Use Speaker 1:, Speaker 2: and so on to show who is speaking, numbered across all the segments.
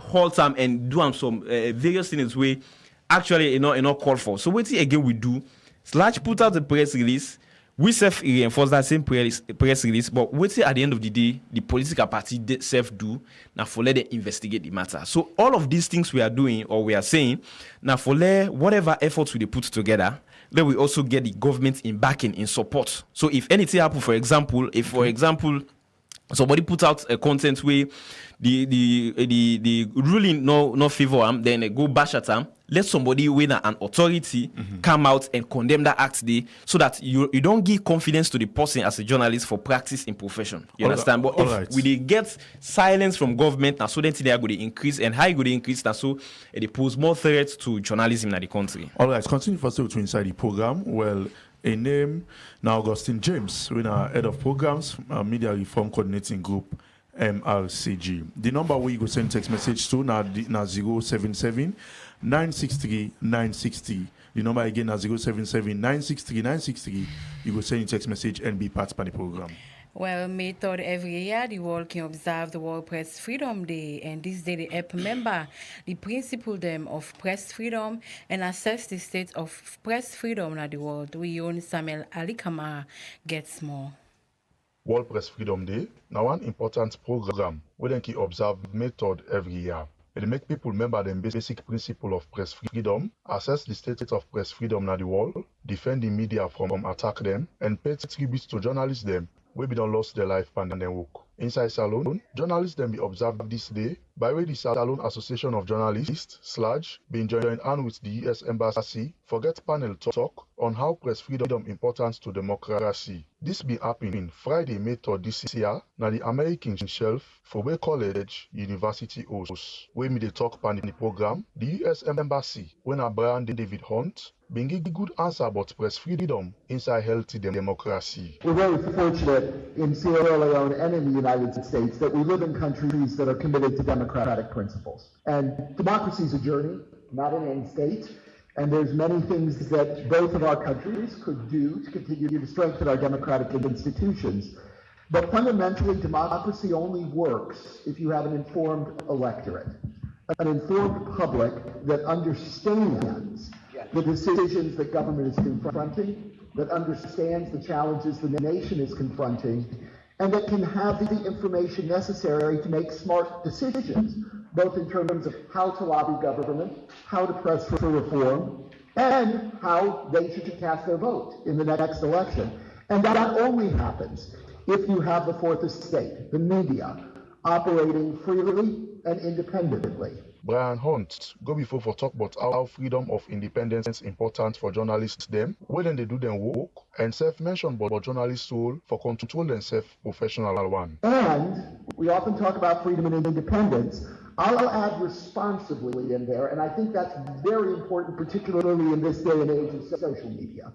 Speaker 1: halt them and do some various things we actually not called for. So what again we do? Slash put out the press release. We self reinforce that same press release, but what at the end of the day, the political party self do now for let them investigate the matter. So all of these things we are doing or we are saying now for let whatever efforts we put together, then we also get the government in backing, in support. So if anything happen, for example, somebody put out a content where the ruling no favor them, then they go bash at them. Let somebody with an authority come out and condemn that act there, so that you don't give confidence to the person as a journalist for practice in profession. You understand? But if we get silence from government, now so then they are going to increase, and how going to increase now so they pose more threats to journalism in the country.
Speaker 2: All right, continue first to inside the program. Well, a name now Augustine James, we are head of programs, Media Reform Coordinating Group, MRCG. The number where you go send text message to now 077 963 960. The number again is 077 963 960. You go send a text message and be part of the program.
Speaker 3: Well, May 3rd every year, the world can observe the World Press Freedom Day, and this day they help remember the principle of press freedom and assess the state of press freedom in the world. We Yone Samuel Ali Kamara gets more.
Speaker 4: World Press Freedom Day, now one important program we then keep observe May 3rd every year. It make people remember the basic principle of press freedom, assess the state of press freedom in the world, defend the media from attack them, and pay tribute to journalists them we be done lost their life and then work. Inside Salone, journalists then be observed this day by way the Salone Association of Journalists, SLAJ, being joined hand with the US Embassy for get panel talk on how press freedom importance to democracy. This be happening Friday, May 3rd this year, na the American shelf for Way College University hosts. Where me they talk pan in the program, the US Embassy, when a Brian David Hunt, being give good answer about press freedom inside healthy democracy.
Speaker 5: We're very fortunate in Sierra Leone and in the United States that we live in countries that are committed to democratic principles. And democracy is a journey, not an end state. And there's many things that both of our countries could do to continue to strengthen our democratic institutions. But fundamentally, democracy only works if you have an informed electorate, an informed public that understands the decisions that government is confronting, that understands the challenges the nation is confronting, and that can have the information necessary to make smart decisions, both in terms of how to lobby government, how to press for reform, and how they should cast their vote in the next election. And that only happens if you have the fourth estate, the media, operating freely and independently.
Speaker 4: Brian Hunt go before for talk about how freedom of independence is important for journalists them, when they do their work, and self-mention about journalists' role for control themselves professional one.
Speaker 5: And we often talk about freedom and independence. I'll add responsibly in there, and I think that's very important, particularly in this day and age of social media.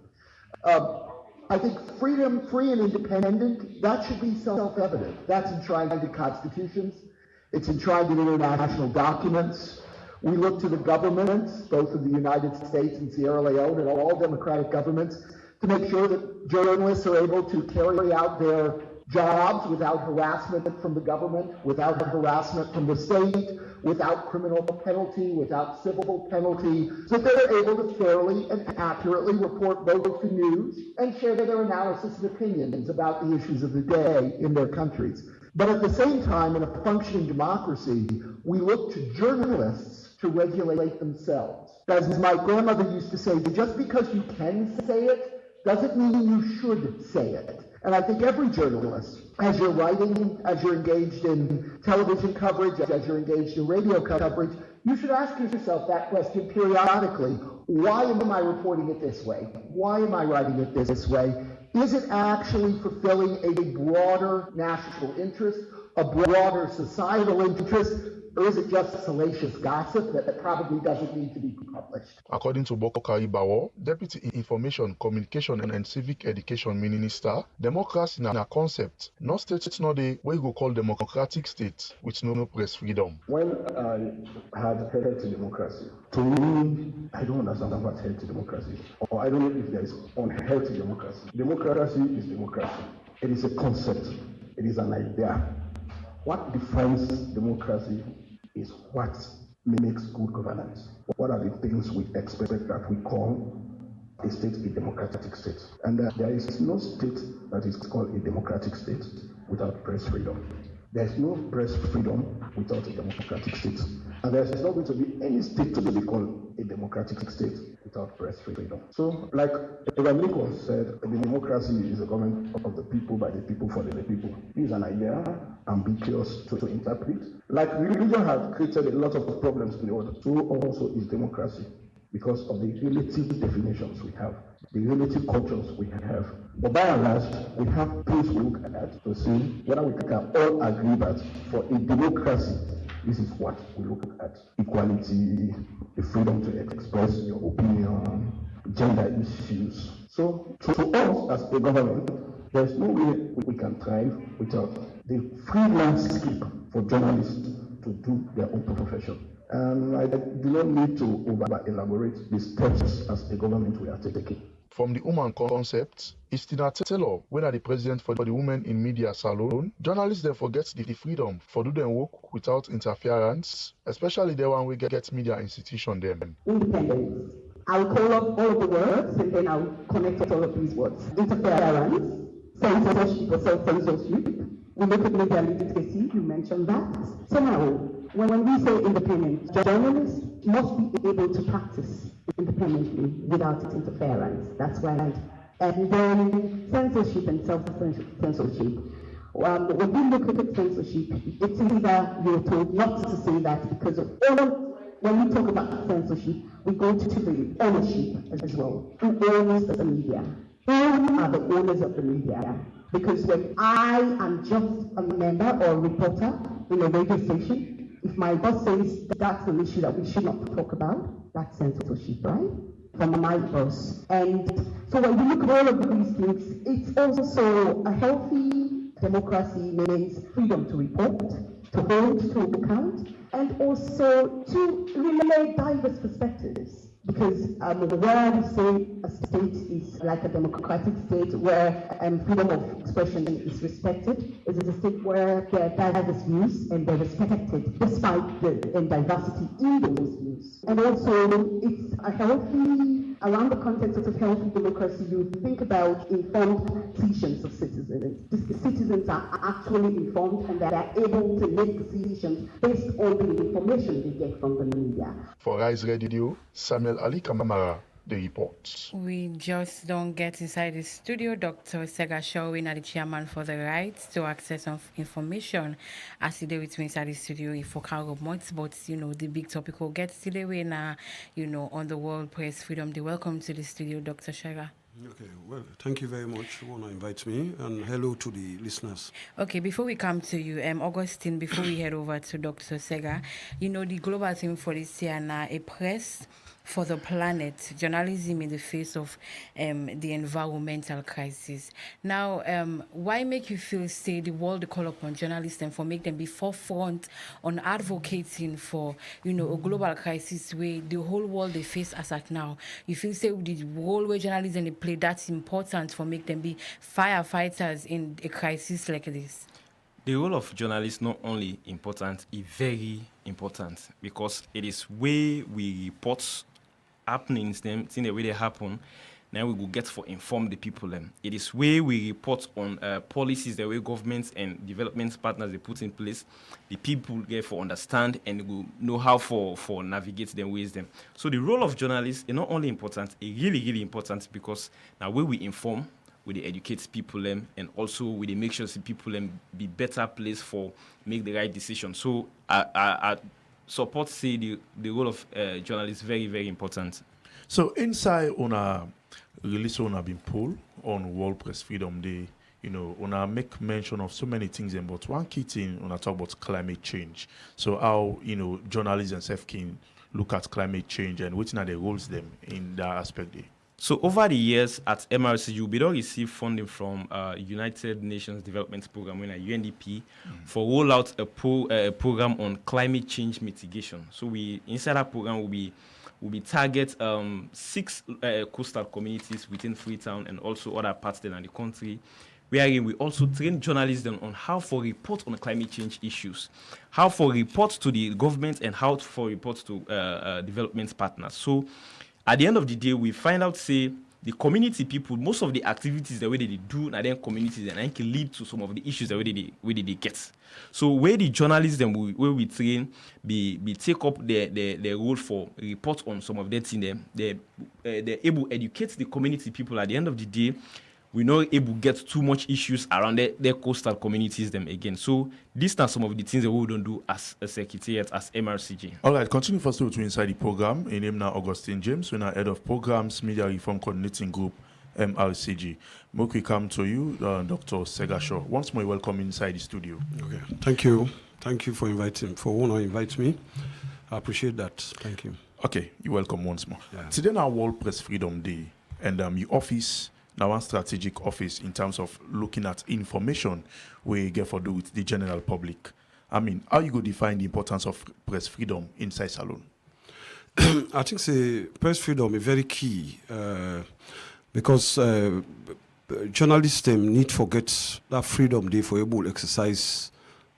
Speaker 5: I think freedom, free and independent, that should be self-evident. That's enshrined in constitutions. It's enshrined in international documents. We look to the governments, both of the United States and Sierra Leone, and all democratic governments, to make sure that journalists are able to carry out their jobs without harassment from the government, without harassment from the state, without criminal penalty, without civil penalty, so that they're able to fairly and accurately report both the news and share their analysis and opinions about the issues of the day in their countries. But at the same time, in a functioning democracy, we look to journalists to regulate themselves. As my grandmother used to say, just because you can say it doesn't mean you should say it. And I think every journalist, as you're writing, as you're engaged in television coverage, as you're engaged in radio coverage, you should ask yourself that question periodically. Why am I reporting it this way? Why am I writing it this way? Is it actually fulfilling a broader national interest, a broader societal interest, or is it just salacious gossip that probably doesn't need to be published?
Speaker 4: According to Boko Karibawo, Deputy Information, Communication and Civic Education Minister, democracy is a concept, not states not the way we call democratic states with no press freedom.
Speaker 6: When I had healthy democracy, to me, I don't understand what healthy democracy is, or I don't know if there is unhealthy democracy. Democracy is democracy. It is a concept. It is an idea. What defines democracy is what makes good governance. What are the things we expect that we call a state a democratic state? And there is no state that is called a democratic state without press freedom. There is no press freedom without a democratic state. And there is not going to be any state to be called a democratic state without press freedom. So, like Abraham Lincoln said, a democracy is a government of the people, by the people, for the people. This is an idea ambiguous to interpret. Like religion has created a lot of problems in the world, so also is democracy, because of the relative definitions we have, the relative cultures we have. But by and large, we have things we look at to see whether we can all agree that for a democracy, this is what we look at: equality, the freedom to express your opinion, gender issues. So to us as a government, there's no way we can thrive without the free landscape for journalists to do their own profession. And I do not need to over-elaborate the steps as a government we are taking.
Speaker 4: From the woman concept, Istina Taylor, when are the president for the Women in Media Salon, journalists then forget the freedom for do them work without interference, especially the one we get media institution them.
Speaker 7: Independence. I'll call up all of the words and then I'll connect all of these words. Interference, censorship or self-censorship. We look at media literacy, you mentioned that. So now, when we say independence, journalists must be able to practice independently without interference. That's right. And then censorship and self-censorship. When we look at censorship, it's either you're told not to say that because of when we talk about censorship, we go to the ownership as well. Who owns the media? Who are the owners of the media? Because when I am just a member or a reporter in a radio station, if my boss says that's an issue that we should not talk about, that's censorship, right? From my boss. And so when we look at all of these things, it's also a healthy democracy means freedom to report, to hold to account, and also to relay diverse perspectives. Because where we say a state is like a democratic state where freedom of expression is respected, is a state where there are diverse views and they're respected despite the diversity in those views. And also it's a healthy, around the context of healthy democracy, you think about informed decisions of citizens. The citizens are actually informed and they are able to make decisions based on the information they get from the media.
Speaker 4: For Rise Radio, Samuel Ali Kamara, the report.
Speaker 3: We just don't get inside the studio. Dr. Sega Showing are the chairman for the right to access of information. As he did with me inside the studio, if for cargo months, but the big topic will get today we now, on the World Press Freedom Day. Welcome to the studio, Dr. Shega.
Speaker 8: Okay, well, thank you very much for inviting me, and hello to the listeners.
Speaker 3: Okay, before we come to you, Augustine, before we head over to Dr. Sega, the global theme for this year now, a press for the planet, journalism in the face of the environmental crisis. Now, why make you feel, say, the world call upon journalists and for make them be forefront on advocating for, a global crisis where the whole world they face as at now? You feel, say, the role where journalism they play, that's important for make them be firefighters in a crisis like this?
Speaker 1: The role of journalists not only important, it's very important because it is where we report happenings, them things the way they happen. Now we will get for inform the people them. It is where we report on policies the way governments and development partners they put in place. The people get for understand and will know how for navigate them ways them. So the role of journalists is not only important, it's really important because now where we inform, we educate people them, and also we make sure people them be better placed for make the right decision. So I support say the role of journalists very, very important.
Speaker 2: So inside on a release on a been pulled on World Press Freedom Day, on a make mention of so many things, but one key thing on a talk about climate change. So how journalists and self can look at climate change and what are the roles them in that aspect there.
Speaker 1: So over the years at MRCU, we don't receive funding from United Nations Development Program, UNDP, for roll out a program on climate change mitigation. So we inside that program will be target 6 coastal communities within Freetown and also other parts in the country, wherein we also train journalists them on how for report on climate change issues, how for report to the government, and how for report to development partners. So at the end of the day, we find out, say, the community people, most of the activities the way they do, and then communities, and then can lead to some of the issues the way they get. So where the journalists them where we train, be take up their role for report on some of that thing, they're able to educate the community people. At the end of the day, we're not able to get too much issues around their coastal communities them again. So these are some of the things that we don't do as a secretariat, as MRCG.
Speaker 2: All right, continue first to inside the program. In name now Augustine James, we're now head of programs, Media Reform Coordinating Group, MRCG. Make we come to you, Dr. Segashaw. Once more, welcome inside the studio.
Speaker 8: Okay, thank you. Thank you for inviting, for one who invites me. I appreciate that. Thank you.
Speaker 2: Okay, you're welcome once more.
Speaker 8: Yeah.
Speaker 2: Today now World Press Freedom Day, and your office, now one strategic office in terms of looking at information we get for do with the general public. I mean, how you go define the importance of press freedom inside Salone?
Speaker 8: I think say press freedom is very key because journalists need to get that freedom they for able to exercise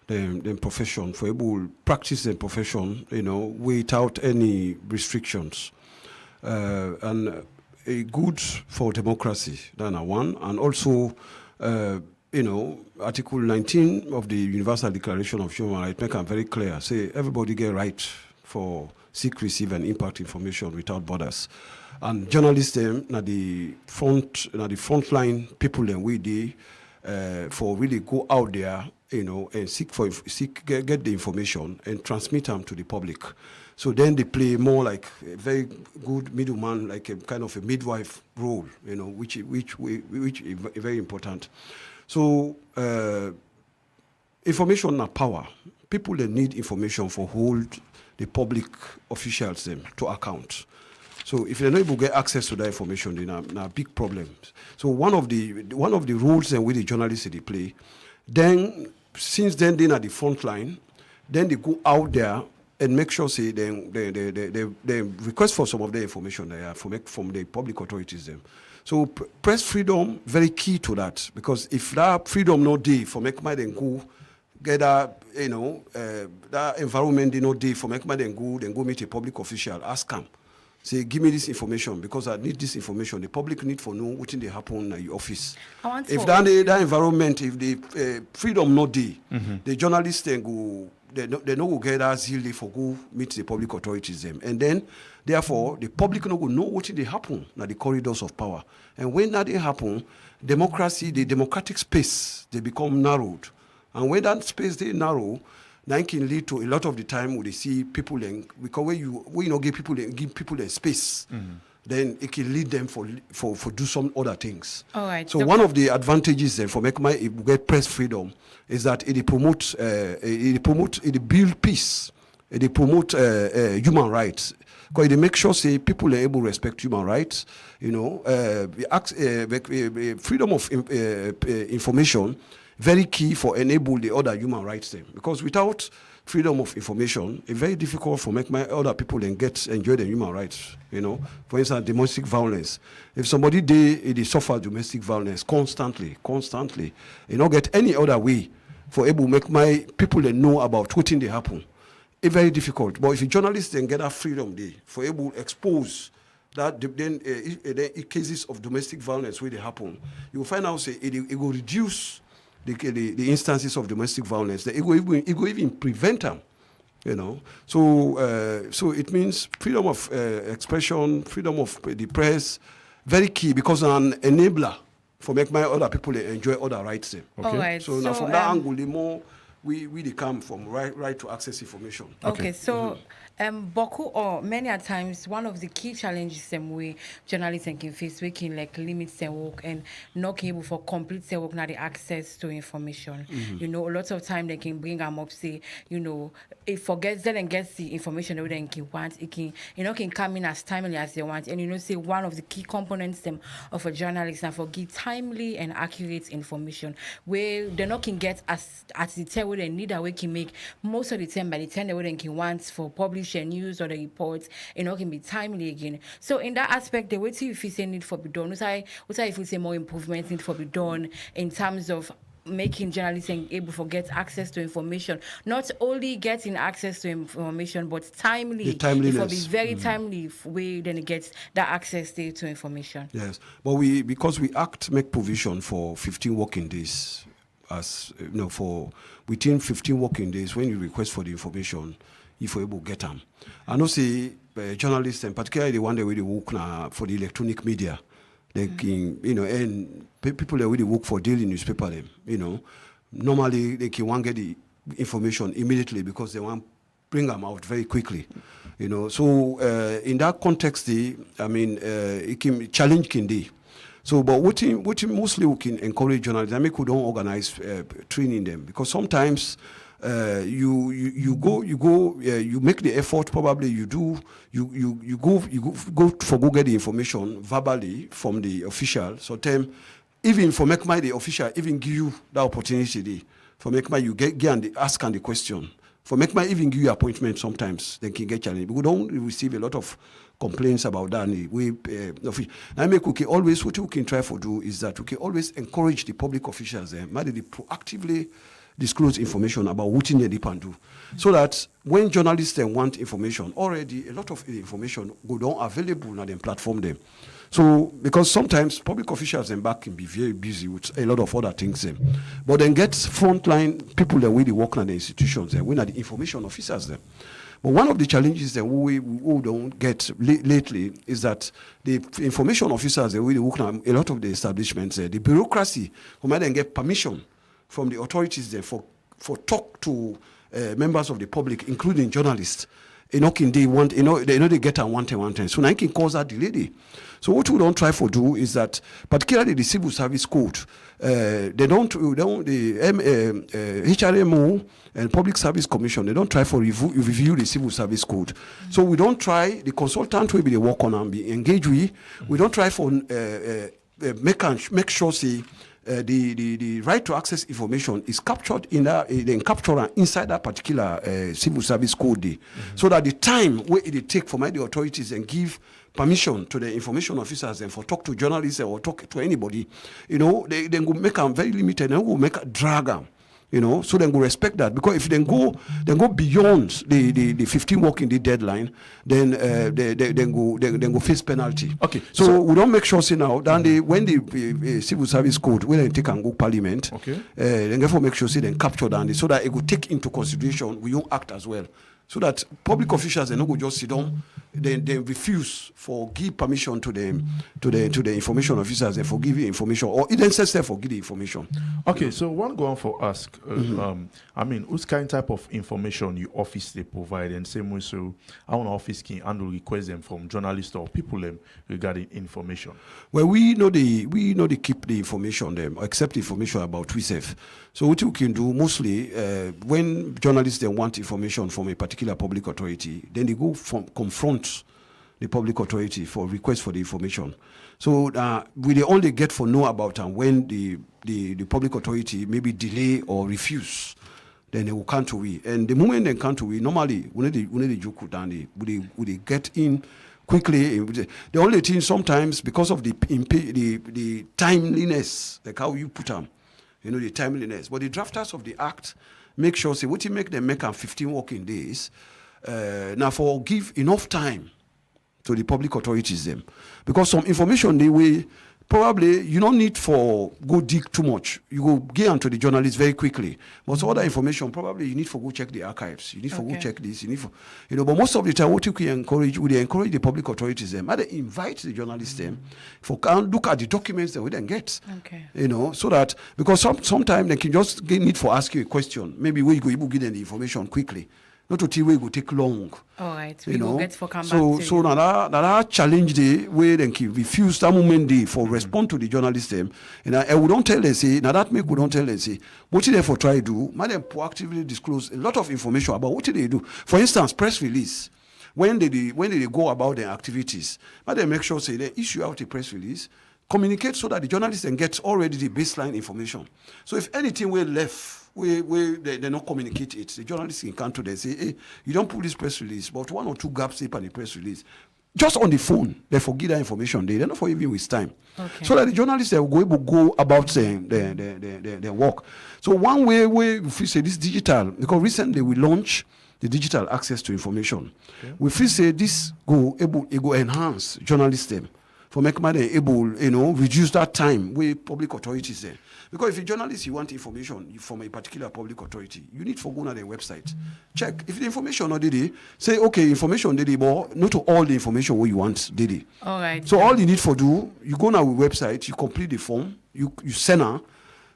Speaker 8: their profession, for able to practice their profession, without any restrictions. And good for democracy, that's one. And also, Article 19 of the Universal Declaration of Human Rights make it very clear. Say everybody get right for seek, receive, and impart information without borders. And journalists them the frontline people them we for really go out there, and get the information and transmit them to the public. So then they play more like a very good middleman, like a kind of a midwife role, which is very important. So information is power. People that need information for hold the public officials them to account. So if they're not able to get access to that information, then are big problems. So one of the roles and with the journalists they play, then since then they're at the front line, then they go out there and make sure say they request for some of the information they have from the public authorities them. So press freedom very key to that, because if that freedom no day for make my then go get that that environment they no day for make my then go meet a public official, ask them, say give me this information because I need this information. The public need for know what they happen in your office. If that environment, if the freedom no day, the journalists then go. They no go get that zeal for go meet the public authorities them. And then, therefore, the public no go know what they happen in the corridors of power. And when that happen, democracy, the democratic space, they become narrowed. And when that space they narrow, that can lead to a lot of the time where they see people because when you give people a space, then it can lead them for do some other things. All right. So one of the advantages then for get press freedom is that it promotes, it build peace, it promote human rights. Because it make sure say people are able to respect human rights. Freedom of information very key for enable the other human rights thing. Because without freedom of information, it's very difficult for make my other people then enjoy the human rights. For instance, domestic violence. If somebody they suffer domestic violence constantly, get any other way for able to make my people then know about what thing they happen. It's very difficult. But if a journalist then get that freedom day for able to expose that then cases of domestic violence where they happen, you will find out say it will reduce the instances of domestic violence. It will even prevent them. So it means freedom of expression, freedom of the press, very key, because an enabler for make my other people enjoy other rights. Okay.
Speaker 3: All right.
Speaker 8: So now from that angle, the more we come from right to access information.
Speaker 3: Okay. So Boku or many a times one of the key challenges way journalists can face we can like limit their work and not able for complete their work now the access to information. A lot of time they can bring them up say, it forgets them and gets the information that they can want. It can can come in as timely as they want. And say one of the key components of a journalist and for give timely and accurate information where they not can get as the tell where they need a way can make most of the time by the time they wouldn't can want for publish a news or the reports, can be timely again. So in that aspect, the way to if you say need for be done, what I if you say more improvements need for be done in terms of making journalists able to get access to information, not only getting access to information, but timely. It will be very timely way then it gets that access to information.
Speaker 8: Yes, but because we make provision for 15 working days, as for within 15 working days when you request for the information, if you're able to get them. I know say journalists, and particularly the one that really work now for the electronic media. They can, and people that really work for daily newspaper, them, normally they can get the information immediately because they want to bring them out very quickly, So in that context, it can challenge can be. So, but what mostly we can encourage journalists, I mean, we don't organize training them because sometimes. You make the effort. Probably you go get the information verbally from the official. So even for make my the official even give you the opportunity for make my you get and ask and the question. For make my even give you appointment sometimes they can get challenged. We don't receive a lot of complaints about that. I make okay always what we can try to do is that we can always encourage the public officials maybe they proactively disclose information about what they can do. So that when journalists want information, already a lot of the information go down available on the platform them. So because sometimes public officials and back can be very busy with a lot of other things but then get frontline people that really work on the institutions when are the information officers them. But one of the challenges that we don't get lately is that the information officers that really work on a lot of the establishments, the bureaucracy who might then get permission from the authorities there for talk to members of the public, including journalists. They get on one time. So now it can cause that delay. So what we don't try to do is that, particularly the Civil Service Code, the HRMO and Public Service Commission, they don't try to review the Civil Service Code. So we don't try, the consultant will be the work on and be engaged with. We don't try for make sure the right to access information is captured inside that particular civil service code, so that the time where it take for the authorities and give permission to the information officers and for talk to journalists or talk to anybody, they go make them very limited and will make a drag them. So then go respect that, because if they go beyond the 15 working day deadline, then they go face penalty.
Speaker 2: Okay.
Speaker 8: So we don't make sure now that when the civil service code when they take and go parliament,
Speaker 2: okay,
Speaker 8: then therefore make sure they capture that so that it will take into consideration we don't act as well. So that public officials they not go just sit down, they refuse for give permission to the information officers and for giving information, or even say for give the information.
Speaker 2: Okay, so one go on for ask, whose kind type of information your office they provide, and same way so our office can handle request them from journalists or people them regarding information.
Speaker 8: Well, we know they keep the information them, accept information about WeSafe. So what you can do mostly when journalists they want information from a particular public authority, then they go confront the public authority for request for the information. So we only get for know about them when the public authority maybe delay or refuse. Then they will come to we. And the moment they come to we, normally when they joke down, they get in quickly. The only thing sometimes because of the timeliness, like how you put them. The timeliness. But the drafters of the act make sure, say, what you make them make 15 working days, now for give enough time to the public authorities them. Because some information they will, probably you don't need for go dig too much. You go get onto the journalists very quickly. But some other information, probably you need for go check the archives. You need for go check this. You need for, but most of the time, what you can encourage, we encourage the public authorities them. Either invite the journalists them for look at the documents that we then get.
Speaker 3: Okay.
Speaker 8: So that because sometimes they can just need for ask you a question. Maybe we go able give them the information quickly. Not to tell we go take long.
Speaker 3: All right. We will get for come
Speaker 8: so
Speaker 3: back to
Speaker 8: so now that challenge the way they can refuse that moment they for respond to the journalists them. And I would don't tell them say now that make we don't tell them say what they for try do, let them proactively disclose a lot of information about what they do. For instance, press release. When they go about their activities, let them make sure say they issue out a press release communicate so that the journalists can get already the baseline information. So if anything we left, they not communicate it, the journalists can come to them and say, hey, you don't put this press release, but one or two gaps in the press release. Just on the phone, they forget that information. They don't for even waste time.
Speaker 3: Okay.
Speaker 8: So that the journalists will go able to go about their work. So one way if we say this digital, because recently we launched the digital access to information. Okay. We feel say this it go enhance journalism for make them able, reduce that time with public authorities there. Because if a journalist, you want information from a particular public authority, you need to go on their website. Check. If the information not did say, okay, information did but not to all the information what you want did.
Speaker 3: All right.
Speaker 8: So all you need for do, you go on our website, you complete the form, you send her.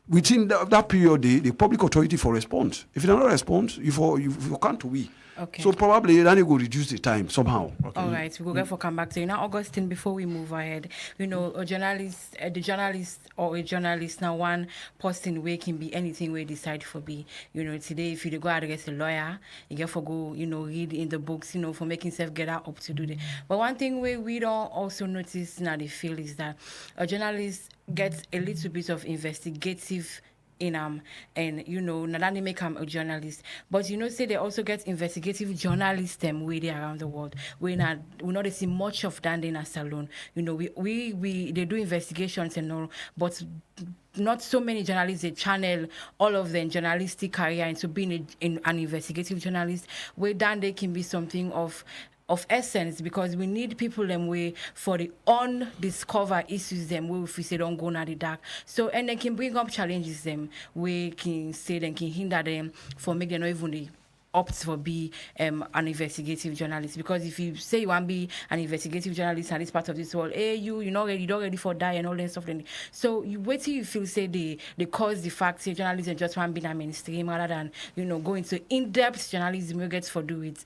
Speaker 8: Within that period, the public authority for respond. If they don't respond, you can't we.
Speaker 3: Okay.
Speaker 8: So probably then you go reduce the time somehow. Okay.
Speaker 3: All right, we'll go come back to you now, Augustine. Before we move ahead, a journalist, a journalist now one person way can be anything we decide for be. Today if you go address a lawyer, you get for go, read in the books, for making self get up to do that. But one thing we don't also notice now the feel is that a journalist gets a little bit of investigative in and not only make him a journalist, but say they also get investigative journalists way there around the world. We not see much of that in a salon. We they do investigations and all, but not so many journalists they channel all of their journalistic career into being an investigative journalist. Where then they can be something of essence, because we need people them way for the undiscovered issues them where if we say don't go na the dark. So and they can bring up challenges them we can say them can hinder them for make them not even the opt for be an investigative journalist. Because if you say you want to be an investigative journalist and this part of this world, hey you not ready for die and all that stuff. So you wait till you feel say they cause the fact say journalism just want to be a mainstream rather than go into in-depth journalism we get for do it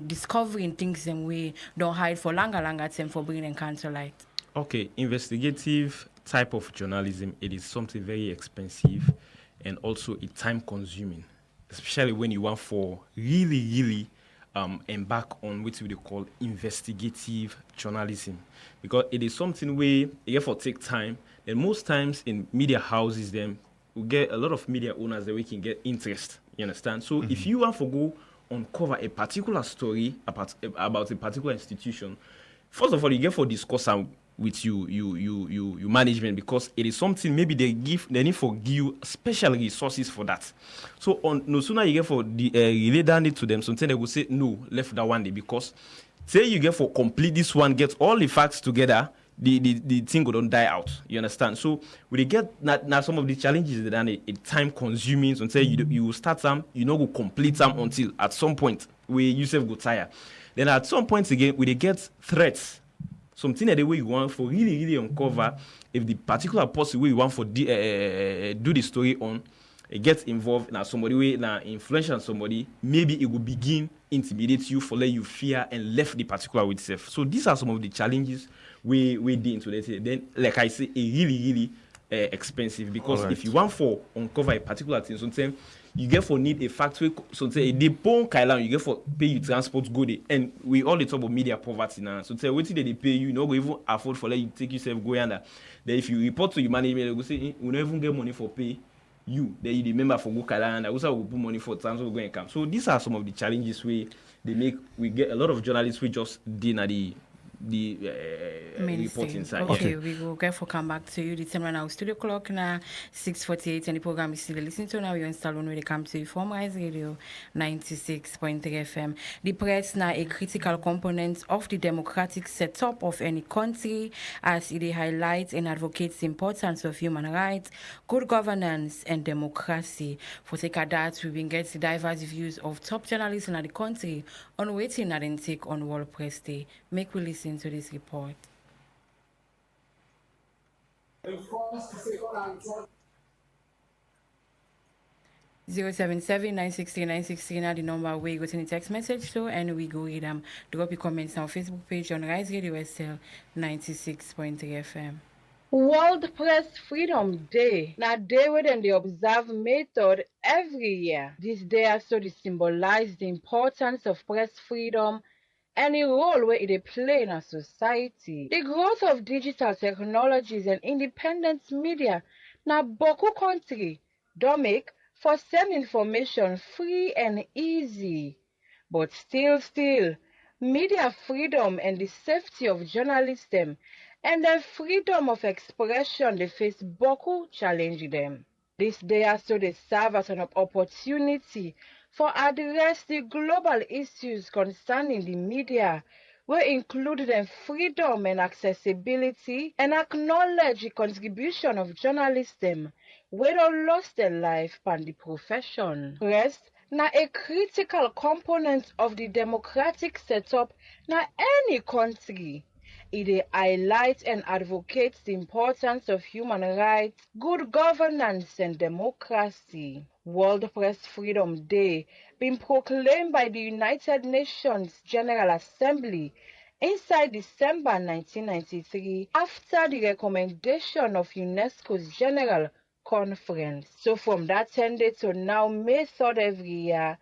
Speaker 3: discovering things and we don't hide for longer time for bringing and council light.
Speaker 1: Okay, investigative type of journalism, it is something very expensive and also it time consuming, especially when you want for really embark on what we call investigative journalism, because it is something where you have to take time. And most times in media houses, then we get a lot of media owners that we can get interest. You understand? So if you want to go uncover a particular story about a particular institution, first of all, you get for discuss with you management, because it is something maybe they need for give you special resources for that. So no sooner you get for relay down it to them, something they will say no, left that one day, because say you get for complete this one, get all the facts together, the thing don't die out. You understand? So we get now some of the challenges that are time consuming. So say you start some, you know, go complete some until at some point where you self go tired. Then at some point again, we get threats. Something that the way you want for really uncover if the particular person where you want for do the story on, it gets involved now somebody way now influential somebody, maybe it will begin intimidate you for let you fear and left the particular with self. So these are some of the challenges we did into that. Then like I say, it really expensive, because if you want for uncover a particular thing, sometimes you get for need a factory, so say a depot Kailan, you get for pay you transport go there. And we all the talk about media poverty now. So say what they pay you, go even afford for let you take yourself go under. Then if you report to your management, they go say we don't even get money for pay you. Then you remember for go Kailan and also will put money for transport go and come. So these are some of the challenges we get a lot of journalists we just did at the reporting side.
Speaker 3: Okay,
Speaker 1: Yeah.
Speaker 3: we will get for come back to you. The time right now studio clock now 6:48 and the program is still listening to now. You're in Salon where they come to you from Rise Radio 96.3 FM. The press now a critical component of the democratic setup of any country, as it highlights and advocates the importance of human rights, good governance and democracy. For take at that, we will get the diverse views of top journalists in the country on waiting and take on World Press Day. Make we listen to this report. 077-963-963 now the number where you go send a text message to, and we go read them. Drop your comments on our Facebook page on Riseradiosl 96.3 FM. World Press Freedom Day. Now day where them they observe method every year. This day also they symbolize the importance of press freedom and the role where it play in a society. The growth of digital technologies and independent media na boku country don't make for send information free and easy. But still, media freedom and the safety of journalism and the freedom of expression they face boku challenge them. This day also they serve as an opportunity for address the global issues concerning the media, where include the freedom and accessibility and acknowledge the contribution of journalism, where they lost their life and the profession. Press na a critical component of the democratic setup na any country. It highlights and advocates the importance of human rights, good governance, and democracy. World Press Freedom Day been proclaimed by the United Nations General Assembly inside December 1993 after the recommendation of UNESCO's General Conference. So from that 10 day to now, May 3rd every year,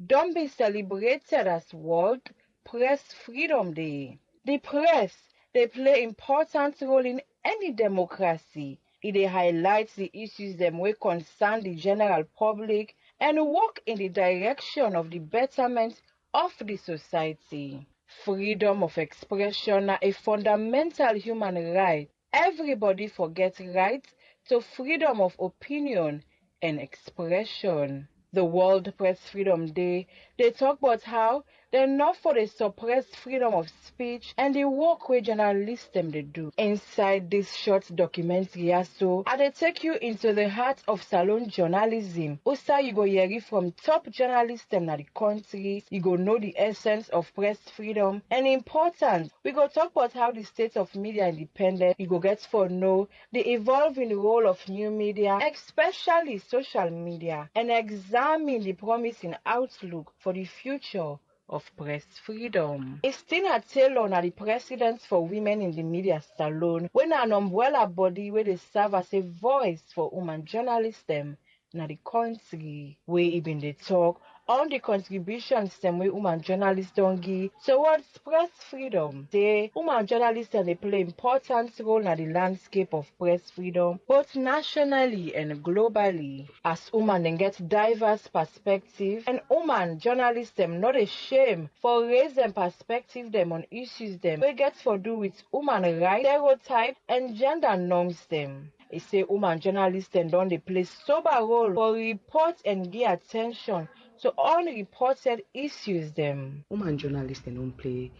Speaker 3: don't be celebrated as World Press Freedom Day. The press, they play important role in any democracy. It highlights the issues them way concern the general public and work in the direction of the betterment of the society. Freedom of expression are a fundamental human right. Everybody forgets right to freedom of opinion and expression. The World Press Freedom Day, they talk about how they're not for the suppressed freedom of speech and the work where journalists them they do. Inside this short documentary also, they take you into the heart of salon journalism. Also, you go hear it from top journalists them in the country. You go know the essence of press freedom and importance. We go talk about how the state of media independent. You go get for know the evolving role of new media, especially social media, and examine the promising outlook for the future of press freedom. Istina Taylor na the president for Women in the Media Salon, when an umbrella body where they serve as a voice for women journalists them na the country, where even they talk on the contributions them way women journalists don't give towards press freedom. They women journalists and they play important role in the landscape of press freedom, both nationally and globally. As women then get diverse perspective, and women journalists them not ashamed for raising perspective them on issues them we get for do with women rights, stereotype, and gender norms them. It say women journalists and don't they play sober role for report and give attention to unreported issues them.
Speaker 9: Women journalists they don't play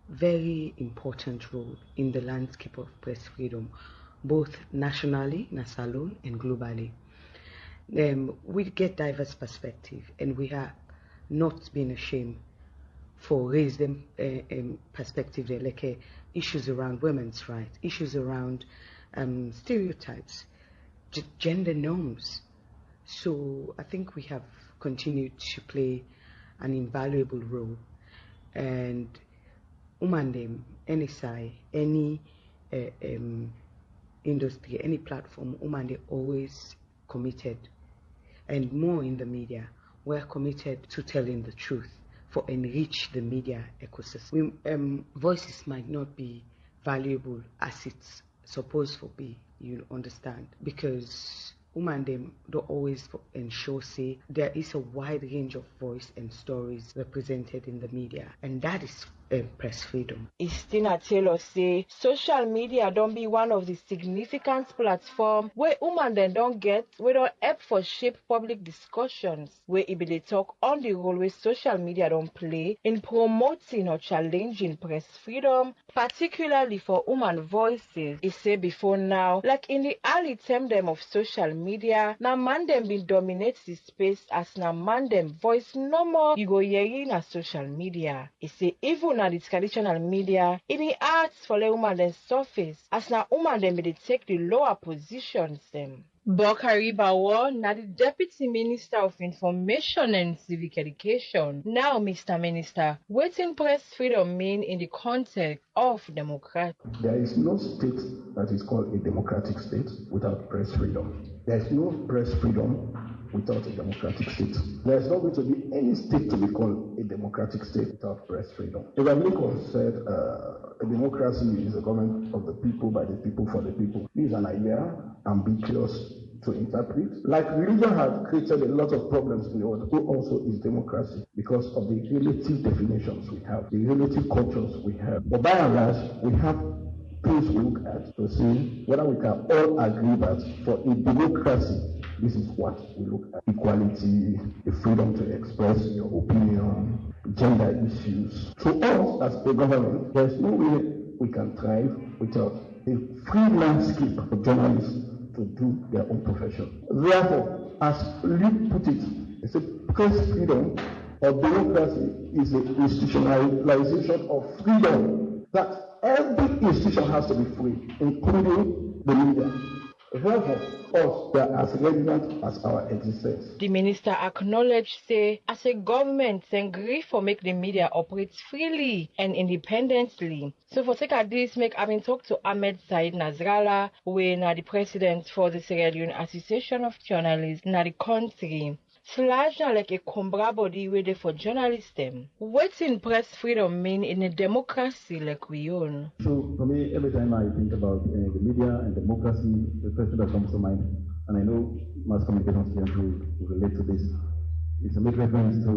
Speaker 9: very important role in the landscape of press freedom, both nationally, in a salon, and globally. We get diverse perspective, and we have not been ashamed for raising perspective there, like issues around women's rights, issues around stereotypes, gender norms. So I think we have continued to play an invaluable role, and women any side, any industry, any platform, women always committed, and more in the media, we're committed to telling the truth for enrich the media ecosystem. Voices might not be valuable as it's supposed to be, you understand, because women them don't always ensure say there is a wide range of voice and stories represented in the media, and that is press freedom.
Speaker 3: Istina Taylor say social media don't be one of the significant platforms where women then don't get where don't help for shape public discussions, where it be they talk on the role where social media don't play in promoting or challenging press freedom, particularly for women voices. It say before now, like in the early term them of social media, now man them been dominate the space as now man them voice no more you go hearing a social media. It say even na the traditional media, it be hard for the woman then surface as na woman them they take the lower positions them. Bokari Bawo, na the Deputy Minister of Information and Civic Education. Now, Mr. Minister, what in press freedom mean in the context of democracy?
Speaker 6: There is no state that is called a democratic state without press freedom. There is no press freedom without a democratic state. There's not going to be any state to be called a democratic state without press freedom. Abraham Lincoln said, a democracy is a government of the people, by the people, for the people. This is an idea ambiguous to interpret. Like religion has created a lot of problems in the world, so also is democracy, because of the relative definitions we have, the relative cultures we have. But by and large, we have things we look at to see whether we can all agree that for a democracy, this is what we look at. Equality, the freedom to express your opinion, gender issues. To us, as a government, there's no way we can thrive without a free landscape for journalists to do their own profession. Therefore, as Luke put it, it's a press freedom or democracy is an institutionalization of freedom, that every institution has to be free, including the media. Therefore, us, they are as relevant as our existence.
Speaker 3: The minister acknowledged, say, as a government, then agree for make the media operate freely and independently. So for sake of this, make having talked to Ahmed Said Nasrallah, who is the president for the Sierra Leone Association of Journalists in the country. Slash na like a combra body way for journalists them. What's in press freedom mean in a democracy like we own?
Speaker 6: So for me, every time I think about the media and democracy, the first thing that comes to mind, and I know mass communication students will relate to this, is to make reference to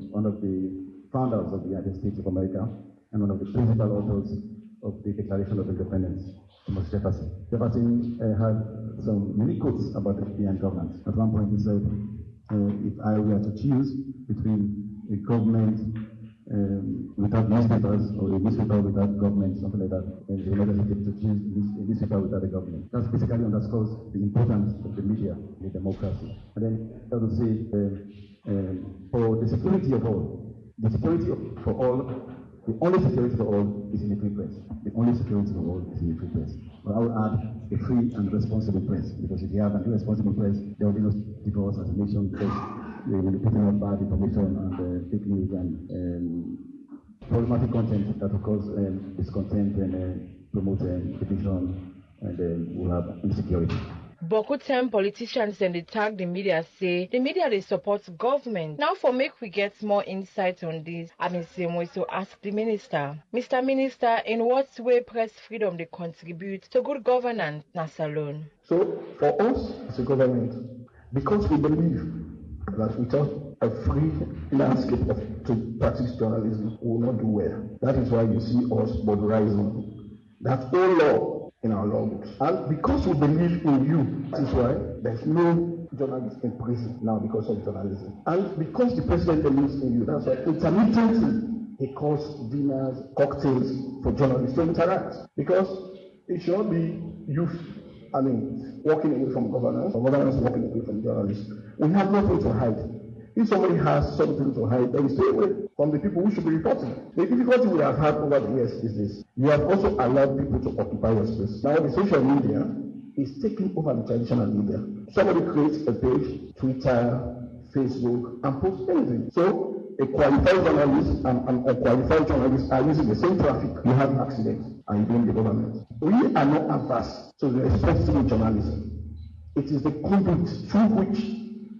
Speaker 6: one of the founders of the United States of America and one of the principal authors of the Declaration of Independence, Thomas Jefferson. Jefferson had some unique quotes about the Indian government. At one point he said, if I were to choose between a government without newspapers or a newspaper without government, something like that, and the United States to choose a newspaper without a government. That basically underscores the importance of the media in democracy. And then I would say, for the security of all, for all, the only security for all is in a free press. The only security for all is in a free press. But I would add a free and responsible press, because if you have an irresponsible press, there will be no divorce as a nation, because you will be putting out bad information and fake news and problematic content that will cause discontent and promote division, and we'll have insecurity.
Speaker 3: Beaucoup time politicians then they tag the media, say the media they support government. Now for make we get more insight on this, I'm in same way to ask the minister. Mr. Minister, in what way press freedom they contribute to good governance in Salone?
Speaker 6: So for us as a government, because we believe that without a free landscape to practice journalism, we will not do well. That is why you see us mobilizing that whole law in our law books. And because we believe in you, that is why there's no journalist in prison now because of journalism. And because the president believes in you, that's why intermittently he calls dinners, cocktails for journalists to interact. Because it should not be youth, walking away from governance, or governance walking away from journalists. We have nothing to hide. If somebody has something to hide, then we stay away from the people who should be reporting. The difficulty we have had over the years is this. You have also allowed people to occupy your space. Now the social media is taking over the traditional media. Somebody creates a page, Twitter, Facebook, and posts anything. So a qualified journalist and unqualified journalist are using the same traffic. You have accidents and you blame the government. We are not averse to the responsible journalism. It is the conduct through which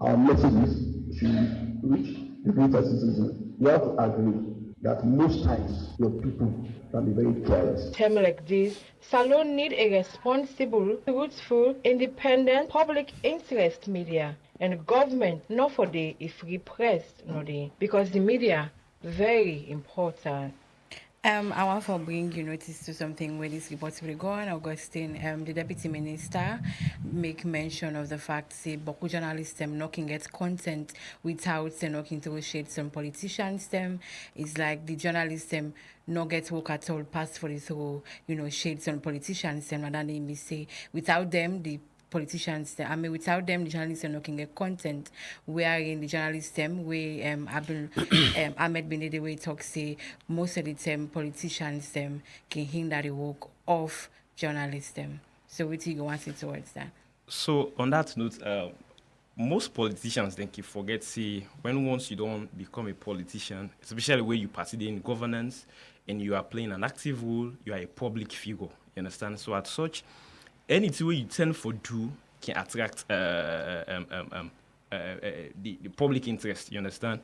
Speaker 6: our messages should reach the greater citizens. You have to agree that most times your people can be very careless.
Speaker 3: Term like this, Salone need a responsible, truthful, independent, public interest media, and government not for the free press, because the media very important. I want to bring you notice to something where this report will go on. Augustine, the deputy minister, make mention of the fact say beaucoup journalists not can get content without knocking through shade some politicians them. It's like the journalists not get work at all pass for this whole, shades on politicians them, and then they may say without them the politicians, without them, the journalists are not can get content. Wherein the journalists, Ahmed Benede way talk say most of the time politicians can hinder the work of journalists. So what do you want to say towards that?
Speaker 1: So on that note, most politicians then keep forget say once you don't become a politician, especially when you participate in governance and you are playing an active role, you are a public figure. You understand? So at such anything you tend for do can attract the public interest. You understand?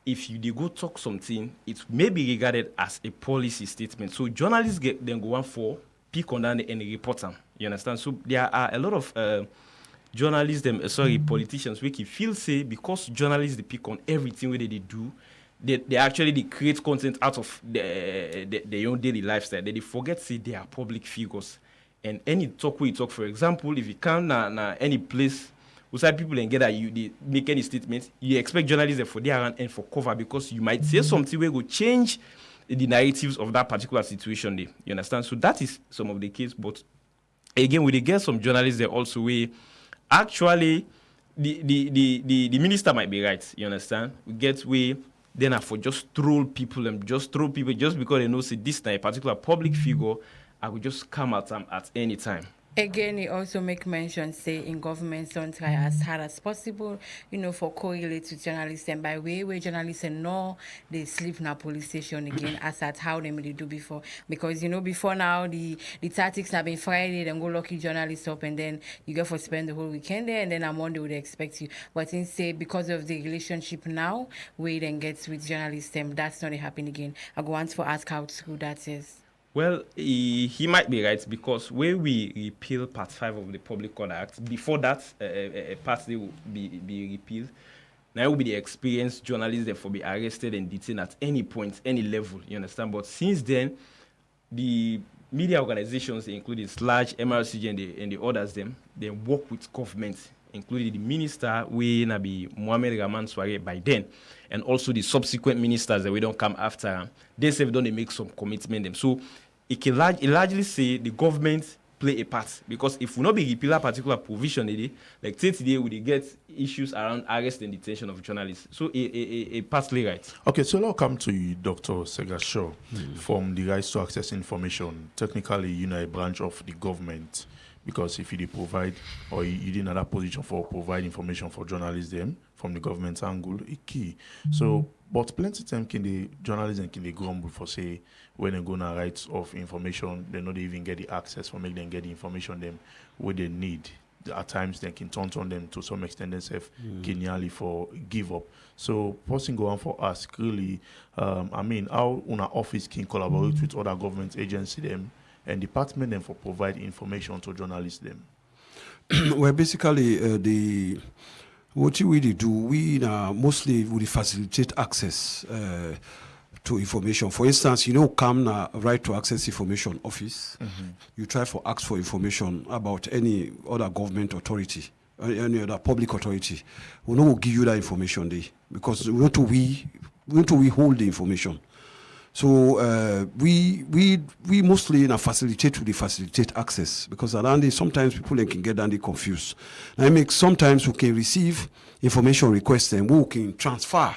Speaker 1: If you dey go talk something, it may be regarded as a policy statement. So journalists then go on for pick on that and report them. You understand? So there are a lot of journalists, politicians, we can feel say because journalists they pick on everything where they do, they actually they create content out of their own daily lifestyle. They forget say they are public figures. And any talk we talk, for example, if you come na any place outside people and get that they make any statements, you expect journalists for their and for cover because you might say something where go change the narratives of that particular situation there. You understand? So that is some of the case. But again, we get some journalists there also where actually the minister might be right. You understand? We get where then for just troll people just because they know say this time a particular public figure, I would just come at them at any time.
Speaker 3: Again, he also make mention, say, in governments don't try as hard as possible, for correlate to journalists. And by way where journalists know they sleep in a police station again, as at how they may do before. Because, before now, the tactics have been Friday, then go lucky journalists up, and then you go for spend the whole weekend there, and then on Monday would expect you. But instead, because of the relationship now, where then gets with journalists, that's not happening again. I go on to ask how true that is.
Speaker 1: Well, he might be right because when we repeal Part 5 of the Public Order Act, before that, Part 3 will be repealed. Now it will be the experienced journalists that will be arrested and detained at any point, any level, you understand? But since then, the media organizations, including SLAJ, MRCG, and the others, they work with government, including the minister, we be Mohamed Rahman Soare by then, and also the subsequent ministers that we don't come after. They say don't make some commitment. So it can largely say the government play a part because if we not be repeal a particular provision, like today we get issues around arrest and detention of journalists. So a partly right.
Speaker 2: Okay, so now come to you, Dr. Segashaw, from the Rights to Access Information. Technically, a branch of the government. Because if you provide or you didn't have that position for provide information for journalists them from the government angle, it's key. So, but plenty of time journalists can they grumble for say when they go on rights of information, they not even get the access for make them get the information them what they need. At times they can turn on them to some extent themselves genially for give up. So person go on for us really how our office can collaborate with other government agencies them and department them for provide information to journalists them.
Speaker 8: Well, basically, what we do, we mostly would facilitate access to information. For instance, come na right to access information office. You try for ask for information about any other government authority, any other public authority. We will give you that information there because we want to hold the information. So we mostly facilitate access because around it, sometimes people can get confused. And sometimes we can receive information requests and we can transfer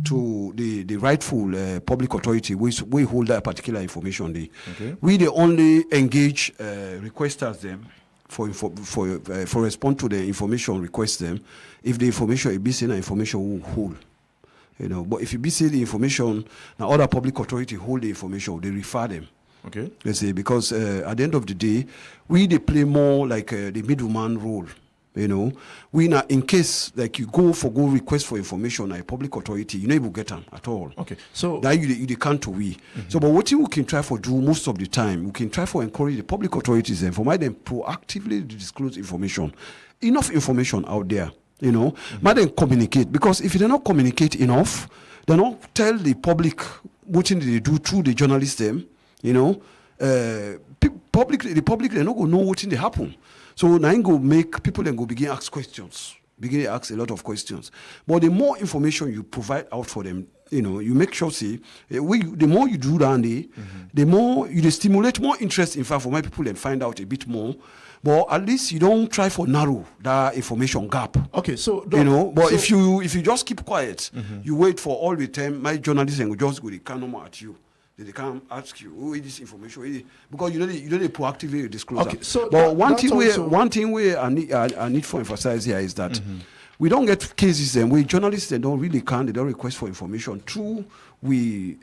Speaker 8: to the rightful public authority we hold that particular information there. Okay. We the only engage requesters them for respond to the information request them if the information is missing information will hold. But if you be see the information, now other public authority hold the information, they refer them. Okay. Let's say because at the end of the day, they play more like the middleman role. We now in case like you go request for information at a public authority, you will get them at all. Okay. So that you can't we. So but what we can try for do most of the time, we can try for encourage the public authorities and for them proactively disclose information. Enough information out there. But then communicate because if they don't communicate enough, they don't tell the public what they do through the journalists them. The public they not gonna know what they happen. So now go make people then go begin ask questions, begin to ask a lot of questions. But the more information you provide out for them, you make sure the more you do that, the more you stimulate more interest. In fact, for my people and find out a bit more. But at least you don't try for narrow that information gap. Okay, so but if you just keep quiet, you wait for all the time. My journalists will just go they can't at you. They can't ask you who is this information because you don't proactively disclose. Okay, so but one thing I need to emphasize here is that we don't get cases and we journalists they don't request for information through we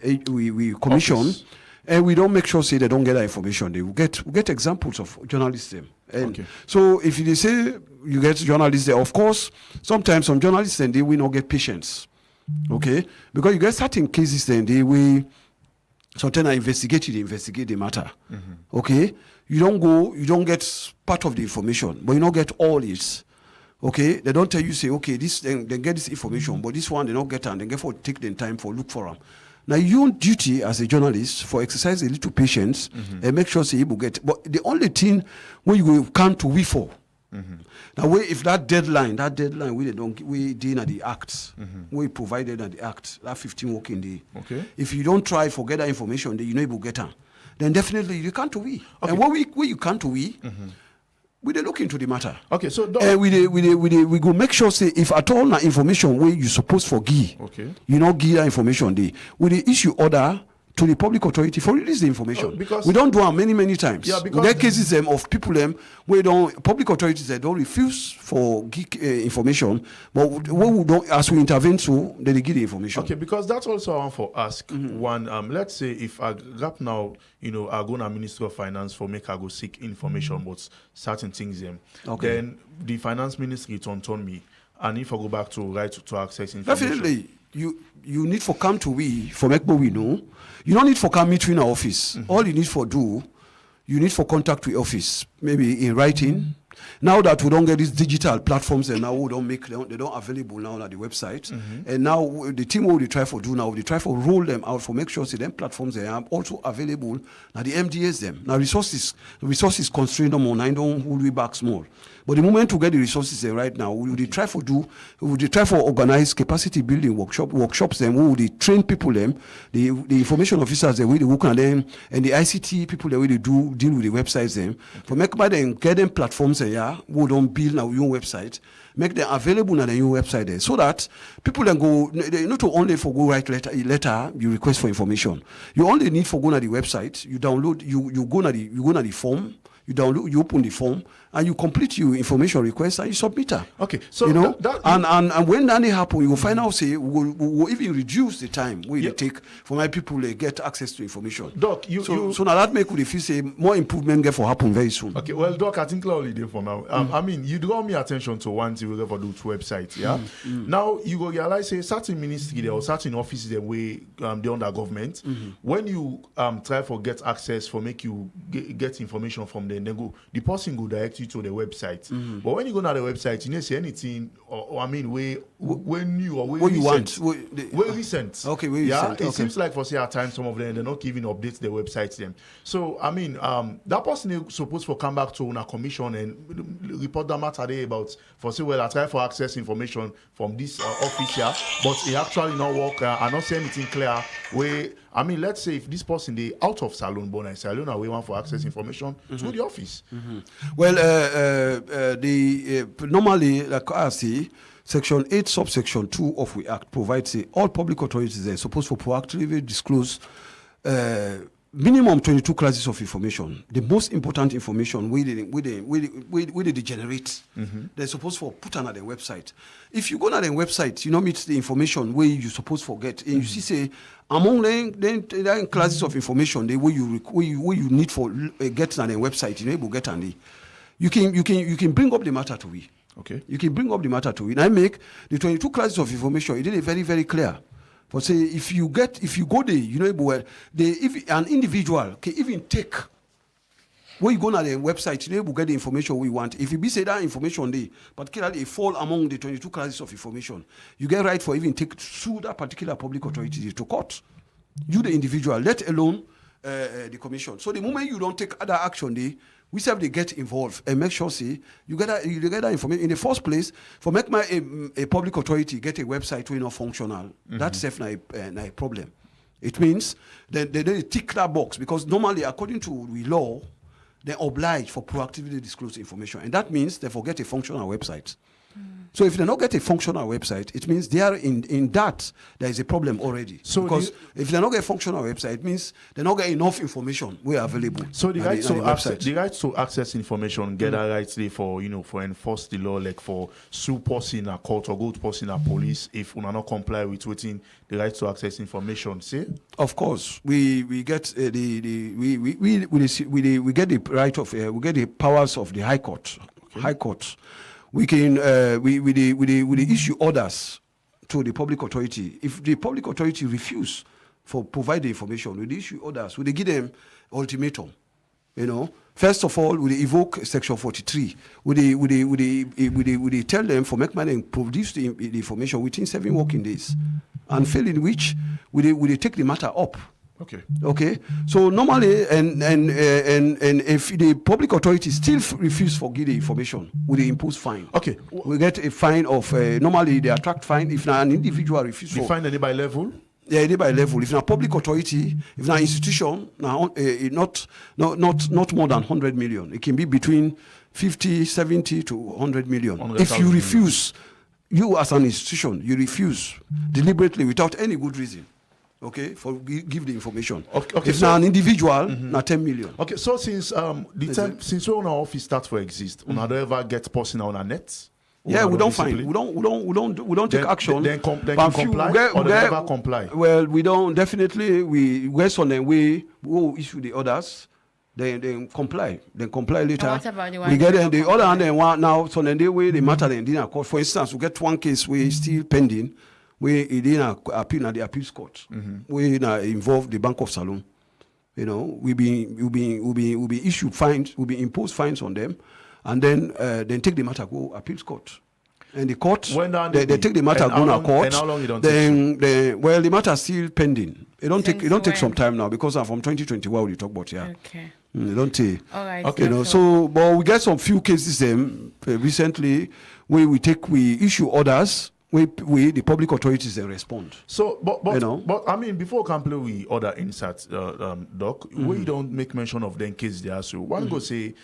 Speaker 8: commission. Office. And we don't make sure say they don't get that information. We get examples of journalists them. And so if they say you get journalists there, of course, sometimes some journalists then they will not get patience. Okay? Because you get certain cases then they will sometimes investigate the matter. Okay? You don't get part of the information, but you don't get all it. Okay? They don't tell you, say, okay, this they get this information, but this one they don't get and they get for take the time for look for them. Now, your duty as a journalist for exercise a little patience and make sure say you will get. But the only thing when you come to we for. Now, if that deadline we did at the act, we provided at the act that 15 working day. Okay. If you don't try for get that information, then you know you will get them. Then definitely you can't we. Okay. And when you can't we they look into the matter. Okay, so we go make sure say if at all na information where you supposed for give, you not give that information they we issue order to the public authority for release the information. Because we don't do it many times. Yeah, because there are cases of people where public authorities they don't refuse for give information, but when we don't as we intervene so they give the information.
Speaker 2: Okay, because that's also I want for ask one. Let's say if I gap now, I go to Ministry of Finance for make I go seek information about certain things then the finance ministry turn me, and if I go back to right to access information.
Speaker 8: Definitely. You need for come to we for make we know. You don't need for come meet in our office. All you need for do, you need for contact with office, maybe in writing. Now that we don't get these digital platforms and now we don't make them, they don't available now on the website. And now the team will try for do now, they try for roll them out for make sure see them platforms they are also available. Now the MDS them. Now resources constrained them on I don't hold we back small. But the moment to get the resources there right now, we will try for organize capacity building workshops them, we will train people them, the information officers that we work on them, and the ICT people that we deal with the websites them. For make by them get them platforms there, we don't build now your website, make them available on the new website there, so that people then go not only for go write letter you request for information. You only need for go to the website, you download, you go to the form. You download, you open the form, and you complete your information request, and you submit it. Okay, so and when that happen, you will find out say we will even reduce the time we take for my people to get access to information. Doc, so now that make we feel say more improvement get for happen very soon.
Speaker 2: Okay, well, Doc, I think clearly there for now. I mean, you draw me attention to one thing we ever do to website. Yeah. Now you go realize say certain ministry there or certain offices there way they under government. When you try for get access for make you get information from them. Then the person go direct you to the website. But when you go to the website, you don't see anything, or I mean, way new or way
Speaker 8: what
Speaker 2: recent.
Speaker 8: You want?
Speaker 2: Way recent.
Speaker 8: Okay, way recent.
Speaker 2: It seems like for say at times some of them they're not giving updates the websites them. So I mean, that person is supposed to come back to a commission and report the matter there about for say well I try for access information from this office here, but it actually not work. I not see anything clear. Where I mean, let's say if this person they out of Salone, but in Salone, we want for access information to the office.
Speaker 8: Well, normally, like I say, Section 8, subsection 2 of the Act provides all public authorities are supposed to proactively disclose minimum 22 classes of information. The most important information we they generate. They're supposed to put on their website. If you go on their website, you know meet the information where you supposed to forget. And you see say among them classes of information the way you need for get on their website, you know able get on the you can bring up the matter to we. Okay. You can bring up the matter to we. And I make the 22 classes of information, it is very, very clear. For say if you go there, you know if an individual can even take when you go on the website, you know get the information we want. If you be say that information there, particularly it fall among the 22 classes of information, you get right for even take sue that particular public authority to court. You the individual, let alone the commission. So the moment you don't take other action there, we say they get involved and make sure say you get that information in the first place. For make a public authority get a website where not functional, that's definitely a problem. It means that they tick that box because normally according to the law, they're obliged for proactively disclose information, and that means they forget a functional website. So if they don't get a functional website, it means they are in that there is a problem already. So because if they don't get a functional website, it means they don't get enough information we are available.
Speaker 2: So the right to access information, get a right there for for enforce the law, like for sue person in a court or go to person in a police if we not comply with waiting the right to access information. See?
Speaker 8: Of course, we get we get the right of we get the powers of the High Court. Okay. High Court. We can we issue orders to the public authority. If the public authority refuse for provide the information, we issue orders. We give them ultimatum. First of all, we evoke Section 43. We tell them for make money and produce the information within 7 working days, and failing which we take the matter up. Okay. So normally, and if the public authority still refuse to give the information, we impose fine.
Speaker 2: Okay.
Speaker 8: We get a fine of normally they attract fine if an individual refuses.
Speaker 2: You find any by level?
Speaker 8: Yeah, any by level. If a public authority, if an institution, now not more than 100 million. It can be between 50, 70 to 100 million. If you refuse, you as an institution, you refuse deliberately without any good reason. Okay, for give the information. Okay, if so, now an individual, now 10 million.
Speaker 2: Okay, so since since when our office start to exist, we don't ever get person on our net.
Speaker 8: Yeah, we don't find. We don't take action.
Speaker 2: Then comply or they never comply.
Speaker 8: Well, we don't definitely. We rest on them. We will issue the orders. Then comply. Then comply later.
Speaker 3: What about the one
Speaker 8: we get the other hand then one now. So then they way the matter then didn't court. For instance, we get one case we still pending. We didn't appeal at the appeals court. We involve the Bank of Salon. We be issued fines. We be imposed fines on them, and then take the matter go appeals court. And the court they take the matter go to court.
Speaker 2: And how long it don't
Speaker 8: take? The matter is still pending. It don't take some time now because I'm from 2021 we talk about
Speaker 3: Okay.
Speaker 8: It don't take.
Speaker 3: All right.
Speaker 8: Okay. So but we get some few cases recently where we issue orders. The public authorities they respond.
Speaker 2: So, but I mean, before we can play with other inserts, Doc, where you don't make mention of them cases there. So one go say,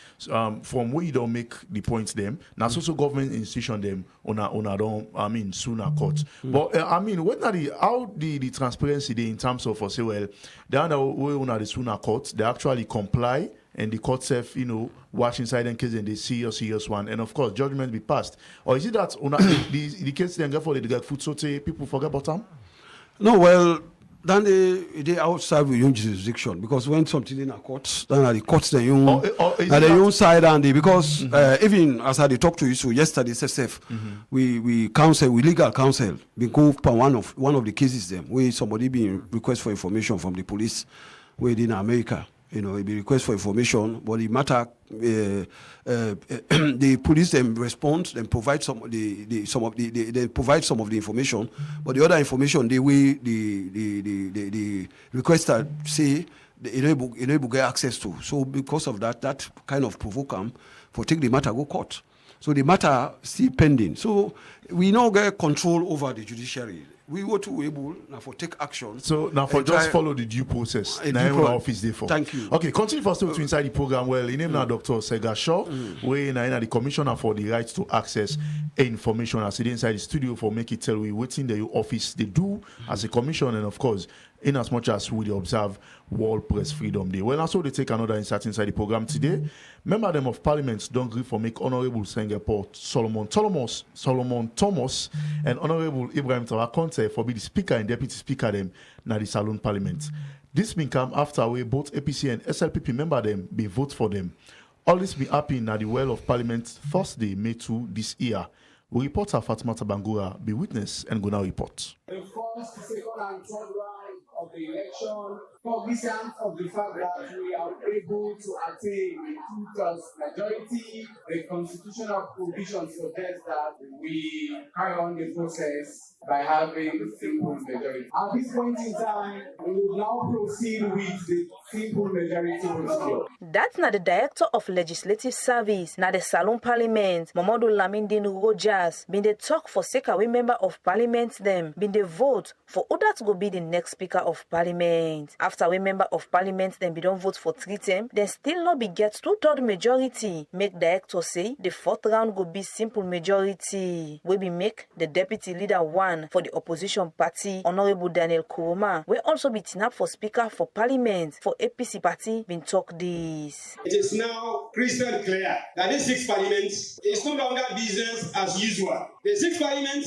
Speaker 2: from where you don't make the points them. Now, also government institution them on a don't. I mean, sooner court. But I mean, what are the transparency they in terms of say well, they are on the sooner court. They actually comply. And the court self, watch inside in case and they see a serious one. And of course, judgment be passed. Or is it that the case then therefore they get food saute, people forget about them?
Speaker 8: No, well, then they outside with your jurisdiction because when something in a court, then at the courts they own side and because even as I talked to you so yesterday, SSF, we legal counsel, we go for one of the cases them where somebody being request for information from the police where in America. It be request for information, but the matter, the police then respond, then provide some of the information, but the other information the requester say they get access to. So because of that kind of provoke them for take the matter go court. So the matter still pending. So we now get control over the judiciary. We were too able now for take action.
Speaker 2: So now for just follow the due process. Now office there for.
Speaker 8: Thank you.
Speaker 2: Okay, continue for to inside the program. Well, in name now Dr. Sega Shaw, we now the commissioner for the right to access information. I sit inside the studio for make it tell we waiting the office they do as a commission and of course in as much as we observe World Press Freedom Day. Well, also they take another insight inside the program today. Member them of Parliament don't agree for make Honorable Singapore Solomon Thomas and Honorable Ibrahim Tawakonte for be the Speaker and Deputy Speaker them na the Salon Parliament. This been come after we both APC and SLPP member them be vote for them. All this be happening at the Well of Parliament Thursday, May 2 this year. We reporter Fatima Tabangura be witness and go now report.
Speaker 10: The first, second, and third round of the election, cognizant of the fact that we are able to attain a 2/3 majority, the constitutional provisions suggest that we carry on the process by having a simple majority. At this point in time, we will now proceed with the simple majority procedure.
Speaker 11: That's not the Director of Legislative Service, not the Salon Parliament, Mamadou Lamindin Rojas, been the talk for Sekawe member of Parliament them, been the vote for who that will be the next Speaker of Parliament. After we member of parliament then be don't vote for 3 term, then still not be get 2/3 majority. Make director say the 4th round go be simple majority. We be make the deputy leader one for the opposition party, Honorable Daniel Kuruma, will also be up for speaker for parliament for APC party been talk this.
Speaker 12: It is now crystal clear that this 6th parliament is no longer business as usual. The 6th parliament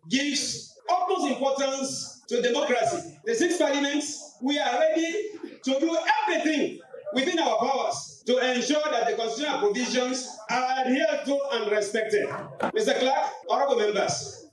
Speaker 12: gives utmost importance to democracy. The 6th parliament, we are ready to do everything within our powers to ensure that the constitutional provisions are adhered to and respected. Mr. Clerk, honorable members,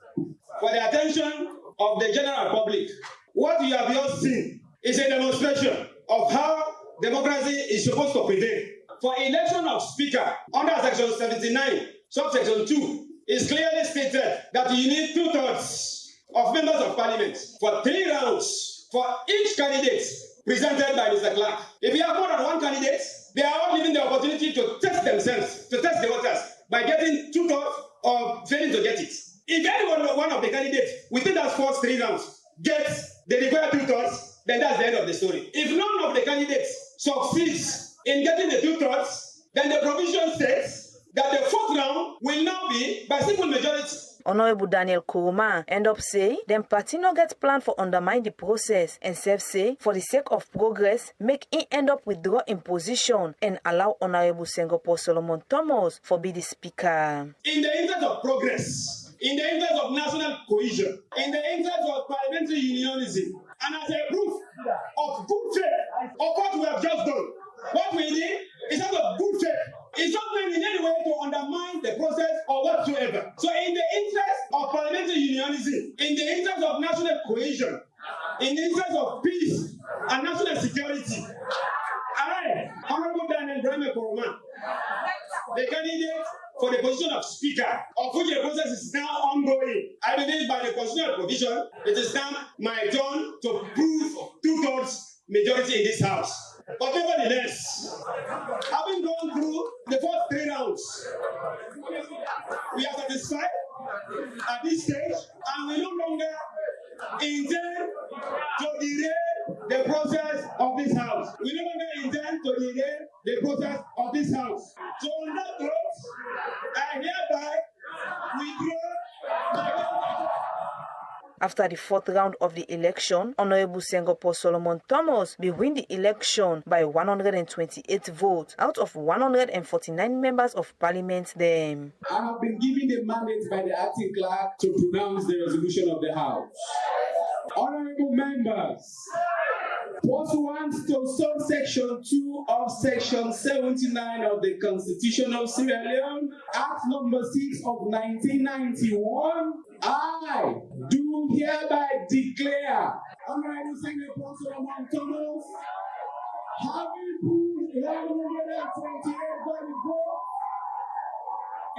Speaker 12: for the attention of the general public, what you have just seen is a demonstration of how democracy is supposed to prevail. For election of speaker under section 79, subsection 2, is clearly stated that you need 2/3 of members of parliament for 3 rounds for each candidate presented by Mr. Clark. If you have more than one candidate, they are all given the opportunity to test themselves, to test the waters by getting 2/3 or failing to get it. If one of the candidates within that first 3 rounds gets the required 2/3, then that's the end of the story. If none of the candidates succeeds in getting the 2/3, then the provision states that the 4th round will now be by simple majority.
Speaker 11: Honorable Daniel Kuruma end up say them party no get plan for undermine the process and self say for the sake of progress make it end up withdraw imposition and allow Honorable Singapore Solomon Thomas for be the speaker.
Speaker 12: In the interest of progress, in the interest of national cohesion, in the interest of parliamentary unionism, and as a proof of good faith of what we have just done, what we did is out of good faith. It's not meant in any way to undermine the process or whatsoever. So in the interest of parliamentary unionism, in the interest of national cohesion, in the interest of peace and national security, I, Honorable Daniel Kuruma, the candidate for the position of speaker, of which the process is now ongoing. I believe by the constitutional provision, it is now my turn to prove 2/3 majority in this house. But nevertheless, having gone through the first 3 rounds, we are satisfied at this stage, and we no longer intend to derail the process of this house. We no longer intend to derail the process of this house. So on that note, I hereby withdraw my.
Speaker 11: After the 4th round of the election, Honorable Singapore Solomon Thomas will win the election by 128 votes out of 149 members of parliament then.
Speaker 10: I have been given the mandate by the acting clerk to pronounce the resolution of the House. Honorable members, pursuant to subsection 2 of section 79 of the Constitution of Sierra Leone, Act number 6 of 1991, I do hereby declare Honorable Singapore Solomon Thomas having proved 128 valid votes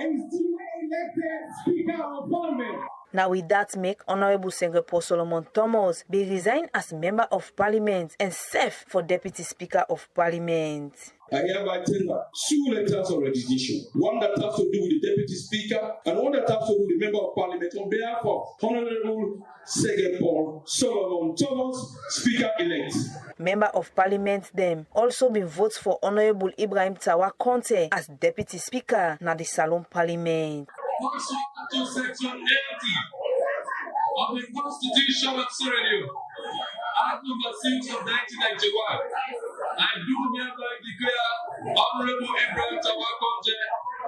Speaker 10: is duly elected Speaker of Parliament.
Speaker 11: Now with that make Honorable Singapore Solomon Thomas be resigned as Member of Parliament and serve for Deputy Speaker of Parliament.
Speaker 10: I hereby tender 2 letters of resignation, one that has to do with the Deputy Speaker and one that has to do with the Member of Parliament on behalf of Honorable Singapore Solomon Thomas, Speaker-elect.
Speaker 11: Member of Parliament them also been votes for Honorable Ibrahim Tawa Conte as Deputy Speaker na the Salon Parliament.
Speaker 13: Pursuant to section 80 of the Constitution of Sierra Leone, Act number 6 of 1991, I do hereby declare Honorable Ibrahim Tawa Conte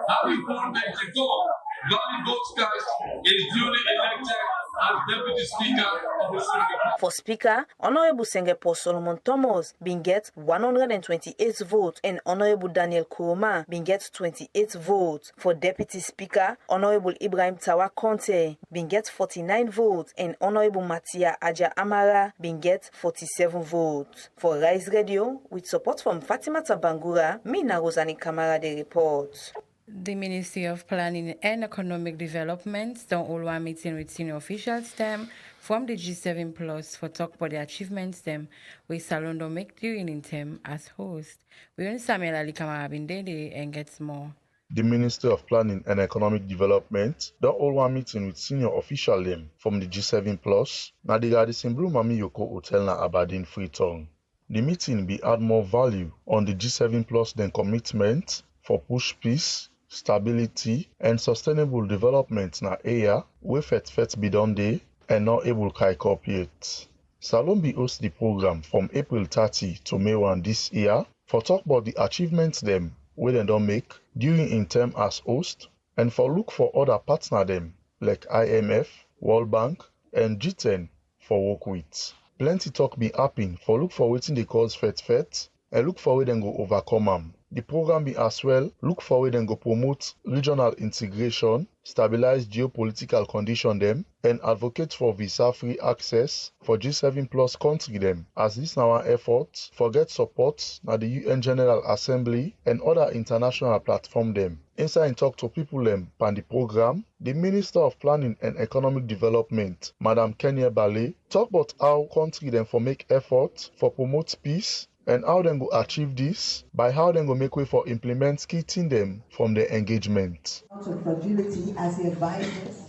Speaker 13: having won 94 valid votes cast is duly elected as Deputy Speaker of the Sierra.
Speaker 11: For Speaker, Honorable Singapore Solomon Thomas bin get 128 votes and Honorable Daniel Kuruma bin get 28 votes. For Deputy Speaker, Honorable Ibrahim Tawa Conte bin get 49 votes and Honorable Matia Aja Amara bin get 47 votes. For Rise Radio, with support from Fatima Tabangura, Mina Rosani Kamara the report.
Speaker 3: The Ministry of Planning and Economic Development don't hold one meeting with senior officials them from the G7 Plus for talk about the achievements them with Salon don't make during in them as host. We want Samuel Ali Kamara Bindede and gets more.
Speaker 4: The Ministry of Planning and Economic Development don't hold one meeting with senior official them from the G7 Plus na the Radisson Blue Mami Yoko Hotel na Aberdeen Freetown. The meeting be add more value on the G7 plus then commitment for push peace, stability, and sustainable development na area wey fet be done day and not able to cooperate. Salon be host the program from April 30 to May 1 this year for talk about the achievements them wey dem don make during in term as host and for look for other partner them like IMF, World Bank, and G10 for work with. Plenty talk be happen for look for wetin dey cause fet and look for where dem go overcome am. The program be as well look for where dem go promote regional integration, stabilize geopolitical condition them, and advocate for visa-free access for G7 plus country them. As this now our effort for get support na the UN General Assembly and other international platform them. Inside and talk to people them pan the program, the Minister of Planning and Economic Development, Madam Kenya Bale, talk about how country them for make effort for promote peace and how them go achieve this by how them go make way for implement key thing them from the engagement.
Speaker 14: Out of fragility as the advisors,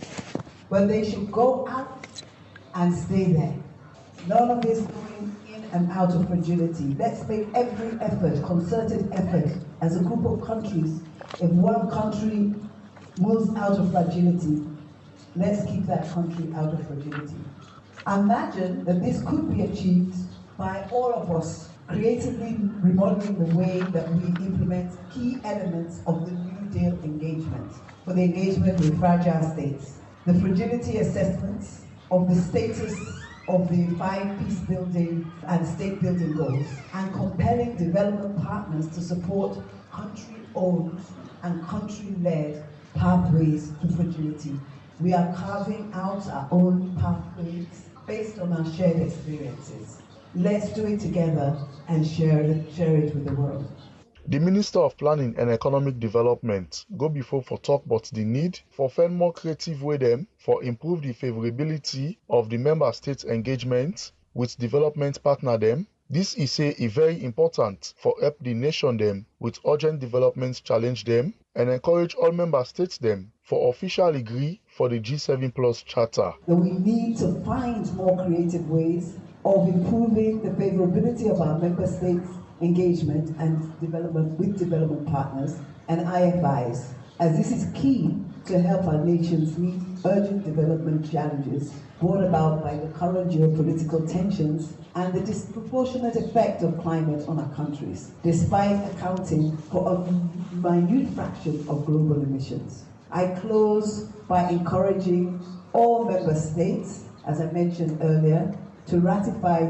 Speaker 14: but they should go out and stay there. None of this going in and out of fragility. Let's make every effort, concerted effort, as a group of countries. If one country moves out of fragility, let's keep that country out of fragility. Imagine that this could be achieved by all of us creatively remodeling the way that we implement key elements of the New Deal engagement for the engagement with fragile states. The fragility assessments of the status of the 5 peace building and state building goals, and compelling development partners to support country-owned and country-led pathways to fragility. We are carving out our own pathways based on our shared experiences. Let's do it together and share it with the world.
Speaker 4: The Minister of Planning and Economic Development go before for talk about the need for find more creative way them for improve the favorability of the member states' engagement with development partner them. This is say very important for help the nation them with urgent development challenge them and encourage all member states them for official agree for the G7 plus charter.
Speaker 14: We need to find more creative ways of improving the favorability of our member states' engagement and development with development partners and IFIs, as this is key to help our nations meet urgent development challenges brought about by the current geopolitical tensions and the disproportionate effect of climate on our countries, despite accounting for a minute fraction of global emissions. I close by encouraging all member states, as I mentioned earlier, to ratify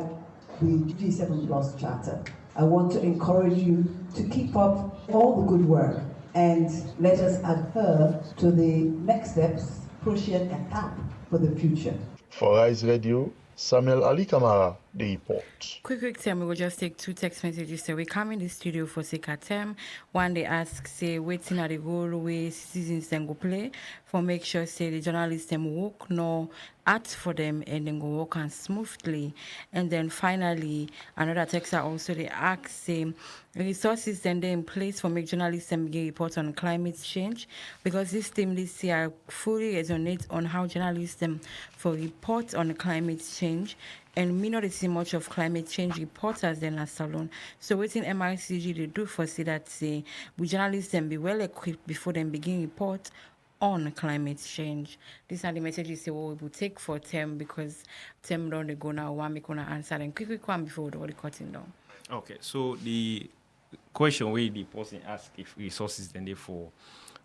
Speaker 14: the G7 Plus Charter. I want to encourage you to keep up all the good work and let us adhere to the next steps, prochaine étape for the future.
Speaker 4: For Rise Radio, Samuel Ali Kamara, the report.
Speaker 3: Quick time, we will just take 2 text messages. So we come in the studio for Sika term. One they ask, say, waiting at the role where citizens then go play for make sure, say, the journalists them work, no act for them and then go work on smoothly. And then finally, another texter also they ask, say, resources then they in place for make journalists them get report on climate change, because this team this year fully resonate on how journalists them for report on climate change. And we not see much of climate change reporters in Yone Salone. So waiting MRCG they do for see that say we journalists them be well equipped before them begin report on climate change. These are the messages say what we will take for term, because term don't they go now one make gonna answer and quick one before the cutting down.
Speaker 1: Okay, so the question where the person ask if resources then therefore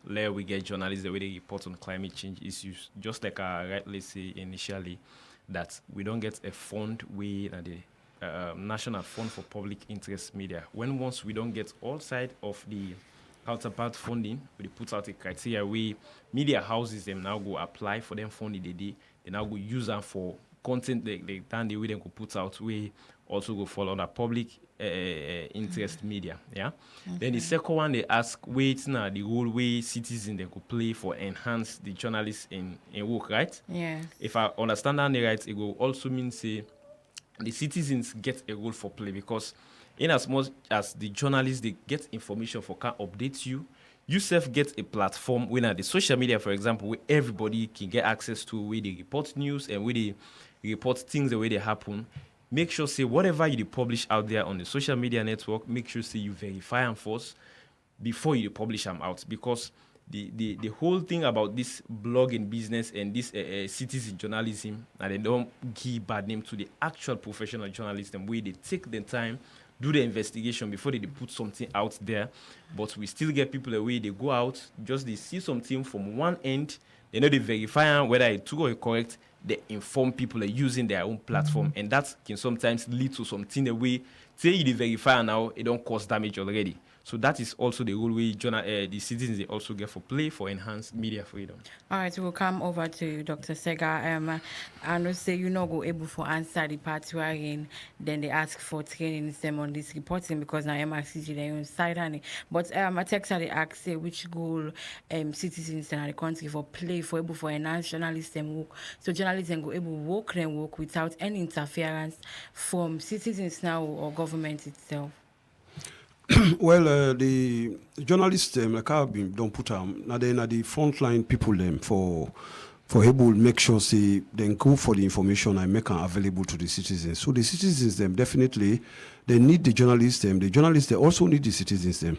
Speaker 1: let we get journalists the way they report on climate change issues, just like I rightly say initially, that we don't get a fund with the National Fund for Public Interest Media. Once we don't get all side of the counterpart funding, we put out a criteria where media houses them now go apply for them funding they now go use them for content they then the way they go put out, we also go follow the public interest media. Yeah. Okay. Then the second one they ask wait now the role way citizens they could play for enhance the journalists in work, right?
Speaker 3: Yeah.
Speaker 1: If I understand that right, it will also mean say the citizens get a role for play, because in as much as the journalists they get information for can update you, you self get a platform when the social media, for example, where everybody can get access to, where they report news and where they report things the way they happen. make sure say whatever you publish out there on the social media network, make sure say you verify and force before you publish them out, because the whole thing about this blogging business and this citizen journalism, and they don't give bad name to the actual professional journalism, where they take the time, do the investigation before they put something out there. But we still get people away, they go out, just they see something from one end, they know they verify whether it's true or correct, they inform people using their own platform, and that can sometimes lead to something the way say you verify now, it don't cause damage already. So that is also the role way the citizens they also get for play for enhanced media freedom.
Speaker 3: All right, we'll come over to Dr. Sega. I know say you're not go able to answer the part wherein then they ask for training them on this reporting because now MRCG they on side on it. But I text they ask say which goal citizens in the country for play for able for enhance journalism work. So journalists go able work without any interference from citizens now or government itself.
Speaker 8: Well, the journalists, like I've been don't put now they are the frontline people them for able make sure say then go for the information and make it available to the citizens. So the citizens them definitely they need the journalists them. The journalists they also need the citizens them.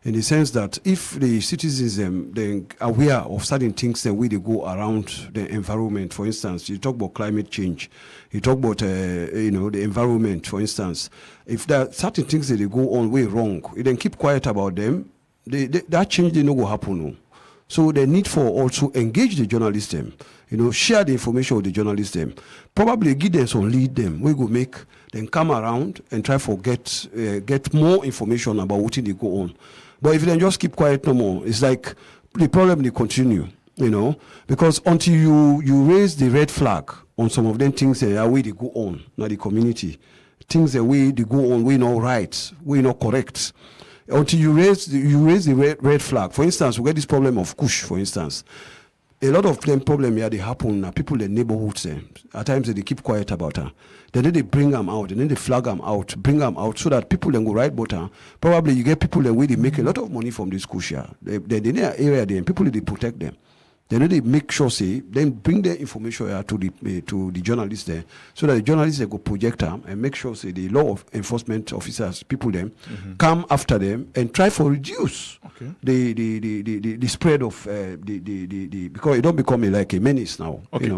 Speaker 8: In the sense that if the citizens they're aware of certain things that we they go around the environment, for instance, you talk about climate change, you talk about the environment, for instance. If there are certain things that they go on way wrong, you then keep quiet about them. That change they no go happen. No. So the need for also engage the journalists them, share the information with the journalists them, probably give them some lead them. We go make them come around and try to get more information about what they go on. But if they just keep quiet no more, it's like the problem will continue, because until you raise the red flag on some of them things that are way they go on, not the community, things that way they go on, we not right, we not correct. Until you raise the red flag. For instance, we get this problem of Kush, for instance. A lot of them problem here they happen now. People in neighborhoods at times they keep quiet about her. Then they bring them out, and then they flag them out, bring them out so that people then go right about her. Probably you get people that way they make a lot of money from this Kush here. They in their area there, and people they protect them. Then they make sure say then bring their information here to the journalists there, so that the journalists they go project them and make sure say the law enforcement officers, people them, come after them and try for reduce the spread of the because it don't become like a menace now. It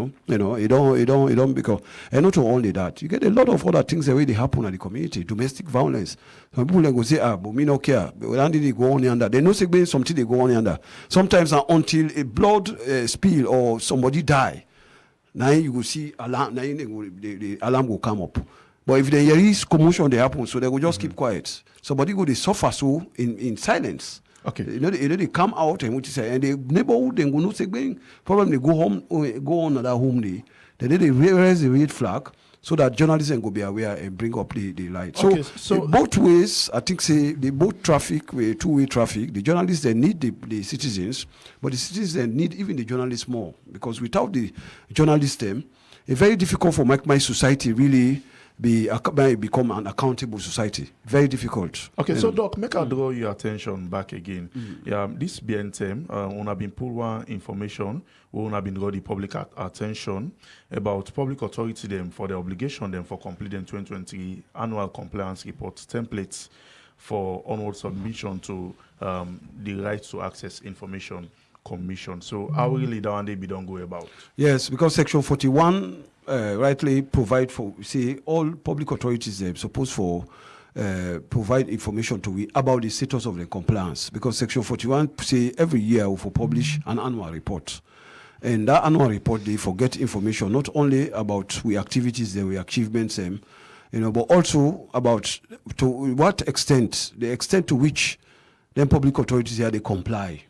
Speaker 8: don't become, and not only that, you get a lot of other things that really happen at the community, domestic violence. Some people then go say, but me no care. When did they go on under? They know say something they go on under. Sometimes until a blood spill or somebody die, now you will see alarm. Now the alarm will come up. But if there is commotion, they happen, so they will just keep quiet. Somebody go they suffer so in silence.
Speaker 2: Okay.
Speaker 8: They come out and what you say, and the neighborhood then go no say problem they go home, go on another home day. Then they raise the red flag so that journalists can go be aware and bring up the light. So both ways, I think say the both traffic, two-way traffic, the journalists they need the citizens, but the citizens they need even the journalists more, because without the journalists them, it's very difficult for my society really become an accountable society. Very difficult.
Speaker 2: Okay, so Doc, make I draw your attention back again. Yeah, this BNTM, we have been pull one information, we have been draw the public attention about public authority them for the obligation them for completing 2023 annual compliance report templates for onward submission to the right to access information commission. So how really that one they be don't go about?
Speaker 8: Yes, because Section 41 rightly provide for all public authorities are supposed for provide information to we about the status of the compliance, because Section 41 say every year we will publish an annual report, and that annual report they forget information not only about we activities and we achievements but also about to what extent, the extent to which then public authorities here they comply.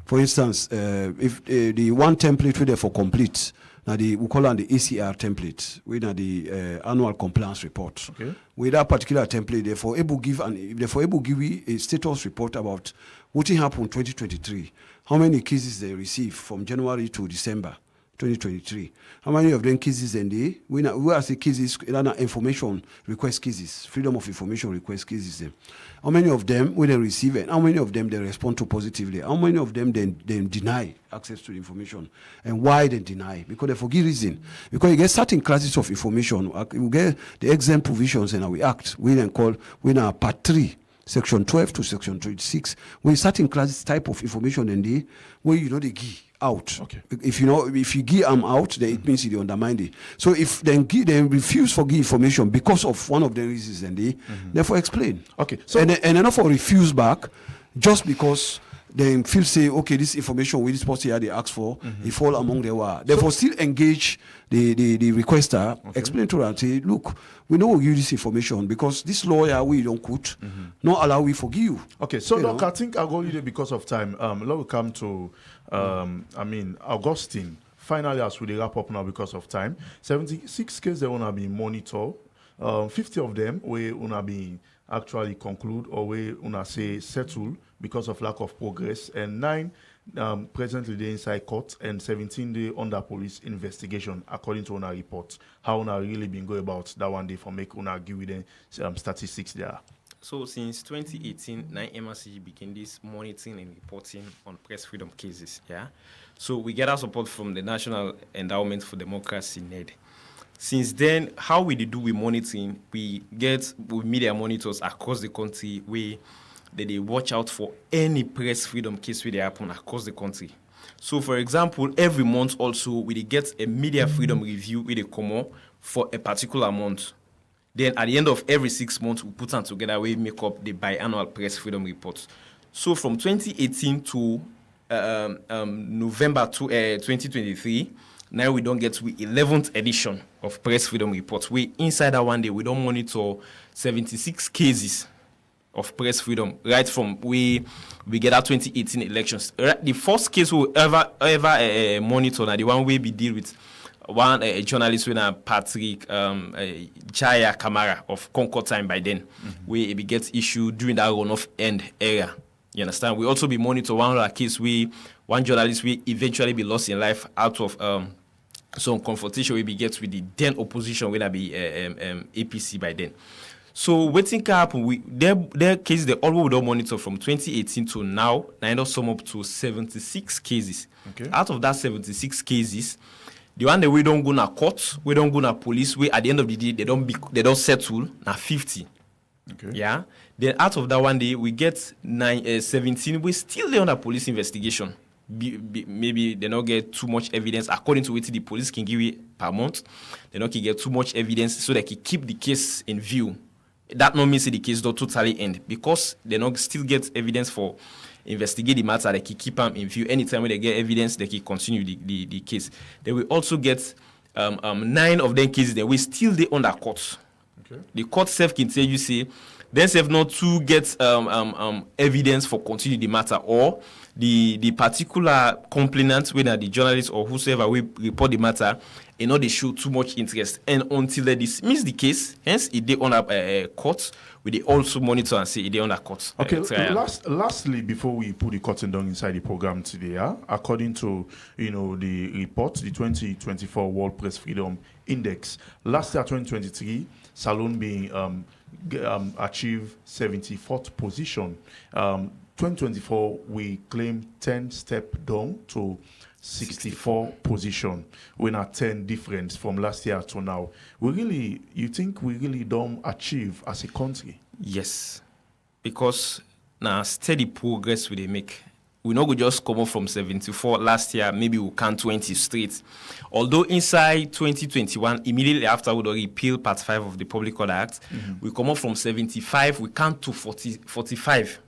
Speaker 8: For instance, if the one template we there for complete. Now we call it the ACR template, with the annual compliance report.
Speaker 2: Okay.
Speaker 8: With that particular template, therefore able give a status report about what happened in 2023, how many cases they received from January to December 2023. How many of them cases and they? We are the cases, information request cases, freedom of information request cases. Them. How many of them will they receive it? How many of them they respond to positively? How many of them then deny access to the information? And why they deny? Because they forgive reason. Because you get certain classes of information, you get the exempt provisions and we act. We then call, we now part 3. Section 12 to Section 36, when certain classes type of information and they, where they give out. Okay. If you give them out, then it means you undermine it. So if they refuse for give information because of one of the reasons, and they therefore explain. Okay. So and enough for refuse back, just because they feel say, okay, this information with this person here they ask for, it fall among their war. Therefore, still engage the requester, explain to her and say, look, we know we give this information because this lawyer we don't quote, not allow we forgive you.
Speaker 2: Okay, so look, I think I'll go there because of time. Let me come to Augustine. Finally, as we wrap up now because of time, 76 cases they wanna be monitored. 50 of them we wanna be actually conclude or we wanna say settle because of lack of progress, and 9 presently they inside court, and 17 they under police investigation according to our report. How una really been go about that one day for make una give with the statistics there.
Speaker 1: So since 2018, 9 MRCG began this monitoring and reporting on press freedom cases. Yeah. So we get our support from the National Endowment for Democracy (NED). Since then, how we do we monitoring? We media monitors across the country where they watch out for any press freedom case where they happen across the country. So, for example, every month also we get a media freedom review with a come for a particular month. Then at the end of every 6 months, we put them together, we make up the biannual press freedom reports. So from 2018 to November 2023, now we don't get to the 11th edition of press freedom reports. We inside that one day, we don't monitor 76 cases of press freedom, right from we get our 2018 elections. The first case we ever monitor, now the one we be deal with one journalist winner Patrick Jaya Kamara of Concord Time by then, where it gets issued during that runoff end area. You understand? We also be monitor one other case one journalist will eventually be lost in life out of some confrontation we be get with the then opposition when I be APC by then. So waiting can happen. Their cases they all we don't monitor from 2018 to now. Now end up sum up to 76 cases. Okay. Out of that 76 cases, the one that we don't go to court, we don't go to police, we at the end of the day they don't settle na 50. Okay. Yeah. Then out of that one day we get 17. We still there under police investigation. Maybe they don't get too much evidence according to what the police can give you per month. They don't get too much evidence so they can keep the case in view. That not means the case don't totally end because they don't still get evidence for investigate the matter. They can keep them in view. Anytime when they get evidence, they can continue the case. They will also get 9 of them cases that we still they under court. Okay. The court self can tell you say they self not to get evidence for continue the matter or the particular complainant, whether the journalist or whosoever will report the matter, they show too much interest. And until they dismiss the case, hence it they on a court, we they also monitor and say it they on a court.
Speaker 2: Okay, lastly, before we put the curtain down inside the program today, according to the report, the 2024 World Press Freedom Index, last year 2023, Salone being achieved 74th position. 2024, we claim 10 step down to 64 position. We're not 10 difference from last year to now. You think we really don't achieve as a country?
Speaker 1: Yes, because now steady progress we they make. We not go just come up from 74 last year, maybe we can 20 straight. Although inside 2021, immediately after we repeal Part 5 of the Public Order Act, we come up from 75, we can to 45.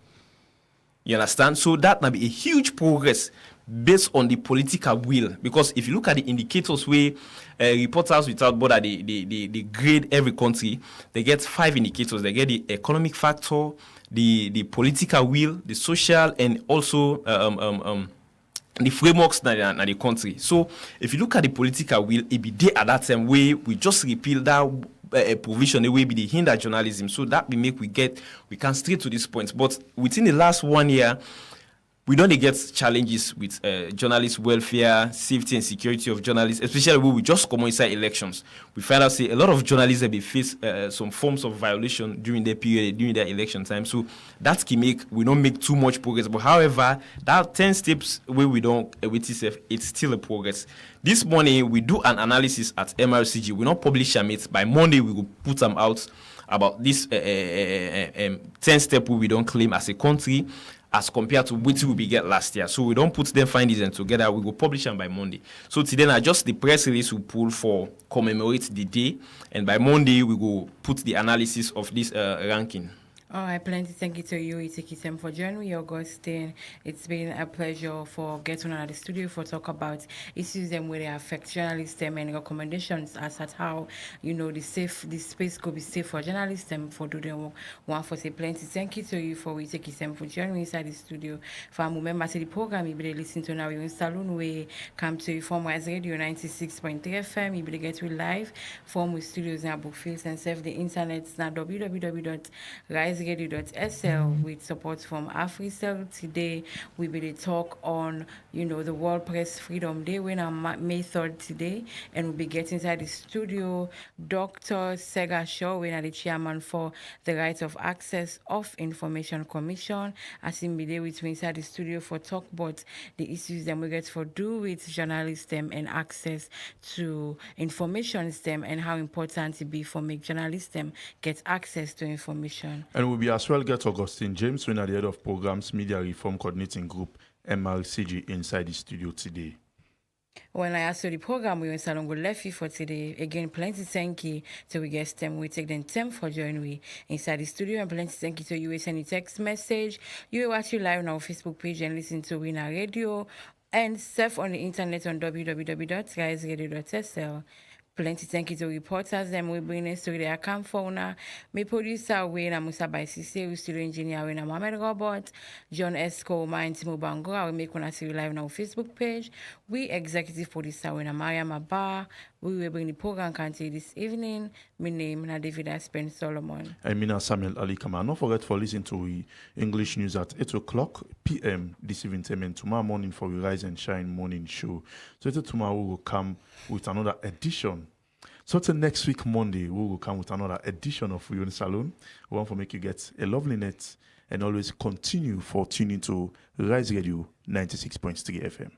Speaker 1: You understand? So that might be a huge progress based on the political will. Because if you look at the indicators where Reporters Without Border, they grade every country, they get 5 indicators. They get the economic factor, the political will, the social, and also the frameworks in the country. So if you look at the political will, it be there at that time where we just repeal that provision, the way be the hinder journalism. So that we can straight to this point. But within the last 1 year, we don't get challenges with journalist welfare, safety and security of journalists, especially when we just come inside elections. We find out, say, a lot of journalists have face some forms of violation during their period, during their election time. So that's we don't make too much progress. But however, that 10 steps where we don't, it's still a progress. This morning, we do an analysis at MRCG. We don't publish them it. By Monday, we will put them out about this 10 step we don't claim as a country as compared to what we get last year. So we don't put them findings and together. We will publish them by Monday. So today, now just the press release we pull for commemorate the day. And by Monday, we will put the analysis of this ranking.
Speaker 3: All right, plenty thank you to you, Itikisem, for joining me, Augustine. It's been a pleasure for getting on the studio for talk about issues them where they affect journalists and recommendations as at how, the space could be safe for journalists and for doing one for say plenty. Thank you to you for Itikisem for joining me inside the studio. For members of the program, you better listen to now Yone Salone. We come to you from Rise Radio 96.3 FM. You better get to live from with studios and Bookfields and surf the internet now www.riseradiosl with support from AfriCell. Today we will talk on the World Press Freedom Day when on May 3rd today, and we'll be getting inside the studio Dr. Sega Shaw, when the chairman for the Right of Access of Information Commission, as in be there with me inside the studio for talk about the issues that we get for do with journalism and access to information STEM and how important it be for make journalism get access to information.
Speaker 2: And we'll be as well get Augustine James, when at the head of programs Media Reform Coordinating Group, MRCG, inside the studio today.
Speaker 3: When I asked the program, we went salon go left you for today. Again, plenty thank you to we guest them. We take them time for joining we inside the studio, and plenty thank you to you. Send a text message. You watch you live on our Facebook page and listen to Wina Radio and surf on the internet on www.riseradiosl. Plenty thank you to reporters them we bring us to their camp fauna. My producer Wayne Musa by Cisse, studio engineer Wayne Mohamed Robert, John Esco, Mind Timo Bango. We make one see live on our Facebook page. We executive producer Wayne Maria Mabar. We will bring the program country this evening. My name is David Aspen Solomon.
Speaker 2: I'm Mina Samuel Ali Kama. Don't forget for listening to English news at 8:00 p.m. this evening. And tomorrow morning for the Rise and Shine morning show. So tomorrow we will come with another edition. So till next week Monday, we will come with another edition of Yone Salone. We want to make you get a lovely night and always continue for tuning to Rise Radio 96.3 FM.